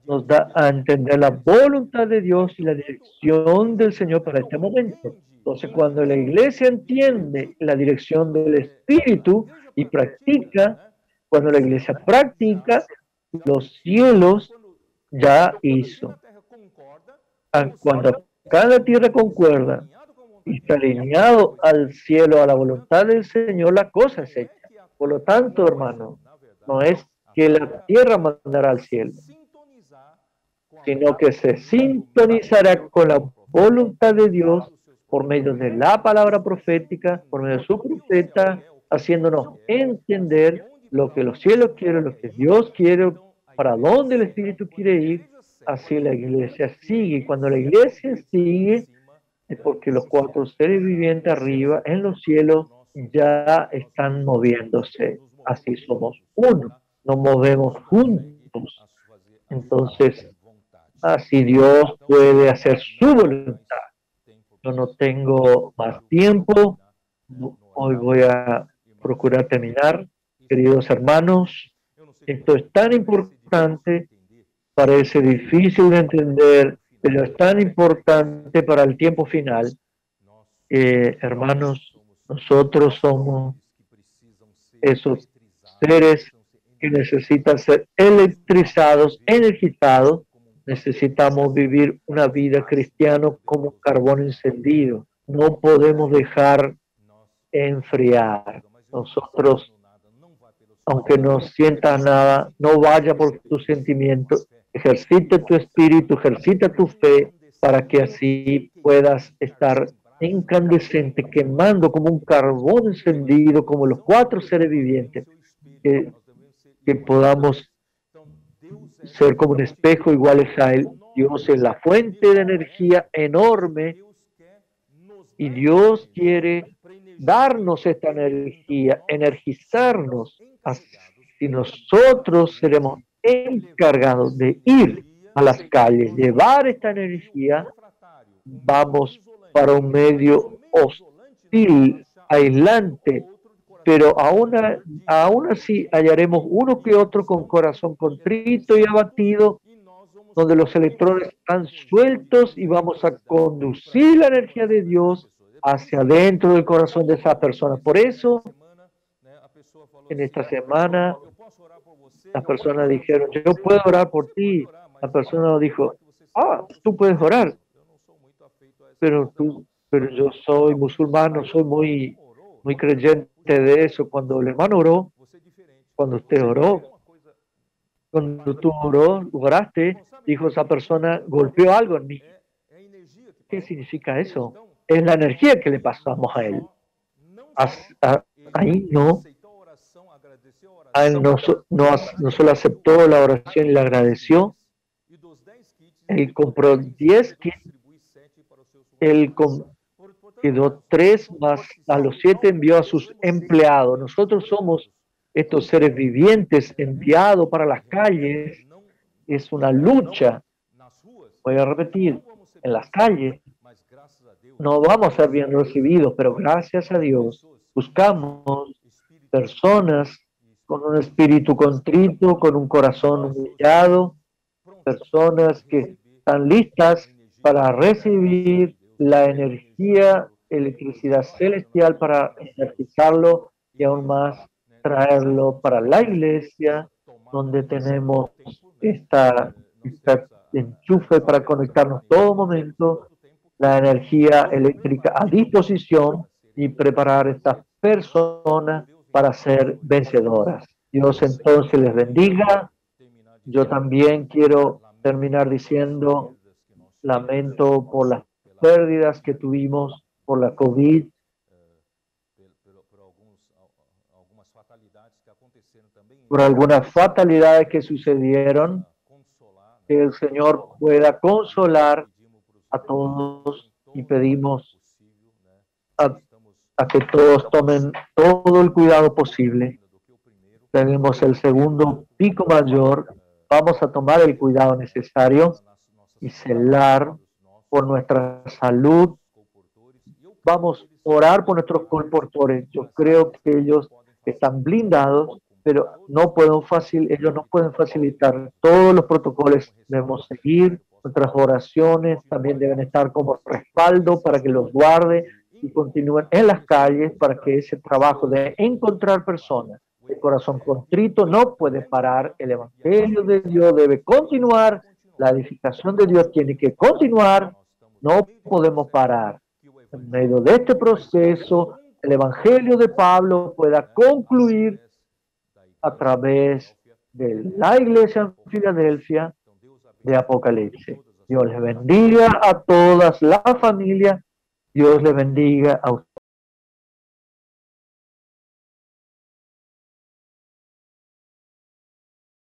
nos da a entender la voluntad de Dios y la dirección del Señor para este momento. Entonces, cuando la iglesia entiende la dirección del Espíritu y practica, cuando la iglesia practica, los cielos ya hizo. Cuando acá la tierra concuerda y está alineado al cielo, a la voluntad del Señor, la cosa es hecha. Por lo tanto, hermano, no es que la tierra mandará al cielo, sino que se sintonizará con la voluntad de Dios por medio de la palabra profética, por medio de su profeta, haciéndonos entender lo que los cielos quieren, lo que Dios quiere, para dónde el Espíritu quiere ir. Así la iglesia sigue. Y cuando la iglesia sigue, es porque los cuatro seres vivientes arriba en los cielos ya están moviéndose. Así somos uno, nos movemos juntos. Entonces, así Dios puede hacer su voluntad. Yo no tengo más tiempo. Hoy voy a procurar terminar. Queridos hermanos, esto es tan importante, parece difícil de entender, pero es tan importante para el tiempo final. Hermanos, nosotros somos esos seres que necesitan ser electrizados, energizados. Necesitamos vivir una vida cristiana como un carbón encendido. No podemos dejar enfriar. Nosotros, aunque no sientas nada, no vaya por tus sentimientos. Ejercita tu espíritu, ejercita tu fe para que así puedas estar incandescente, quemando como un carbón encendido, como los cuatro seres vivientes, que podamos ser como un espejo iguales a Él. Dios es la fuente de energía enorme y Dios quiere darnos esta energía, energizarnos. Así nosotros seremos encargados de ir a las calles, llevar esta energía. Vamos para un medio hostil, aislante, pero aún así hallaremos uno que otro con corazón contrito y abatido, donde los electrones están sueltos y vamos a conducir la energía de Dios hacia adentro del corazón de esa persona. Por eso, en esta semana, las personas dijeron, yo puedo orar por ti. La persona dijo, tú puedes orar, pero yo soy musulmán, soy muy creyente de eso. Cuando el hermano oró, cuando usted oró, cuando tú oraste, dijo esa persona, golpeó algo en mí. ¿Qué significa eso? Es la energía que le pasamos a él. Ahí no. A él no solo aceptó la oración y la agradeció, él compró 10 kits, él quedó 3 más, a los 7 envió a sus empleados. Nosotros somos estos seres vivientes enviados para las calles. Es una lucha. Voy a repetir, en las calles no vamos a ser bien recibidos, pero gracias a Dios buscamos personas con un espíritu contrito, con un corazón humillado, personas que están listas para recibir la energía, electricidad celestial para energizarlo y aún más traerlo para la iglesia, donde tenemos esta enchufe para conectarnos todo momento la energía eléctrica a disposición y preparar a estas personas para ser vencedoras. Dios entonces les bendiga. Yo también quiero terminar diciendo, lamento por las pérdidas que tuvimos por la COVID, por algunas fatalidades que sucedieron, que el Señor pueda consolar a todos y pedimos a que todos tomen todo el cuidado posible. Tenemos el segundo pico mayor, vamos a tomar el cuidado necesario y celar por nuestra salud. Vamos a orar por nuestros colportores. Yo creo que ellos están blindados, pero ellos no pueden facilitar todos los protocolos. Debemos seguir nuestras oraciones, también deben estar como respaldo para que los guarde y continúen en las calles para que ese trabajo de encontrar personas de corazón contrito no puede parar. El evangelio de Dios debe continuar, la edificación de Dios tiene que continuar, no podemos parar. En medio de este proceso, el evangelio de Pablo pueda concluir a través de la iglesia en Filadelfia de Apocalipsis. Dios les bendiga a todas las familias. Dios les bendiga a ustedes.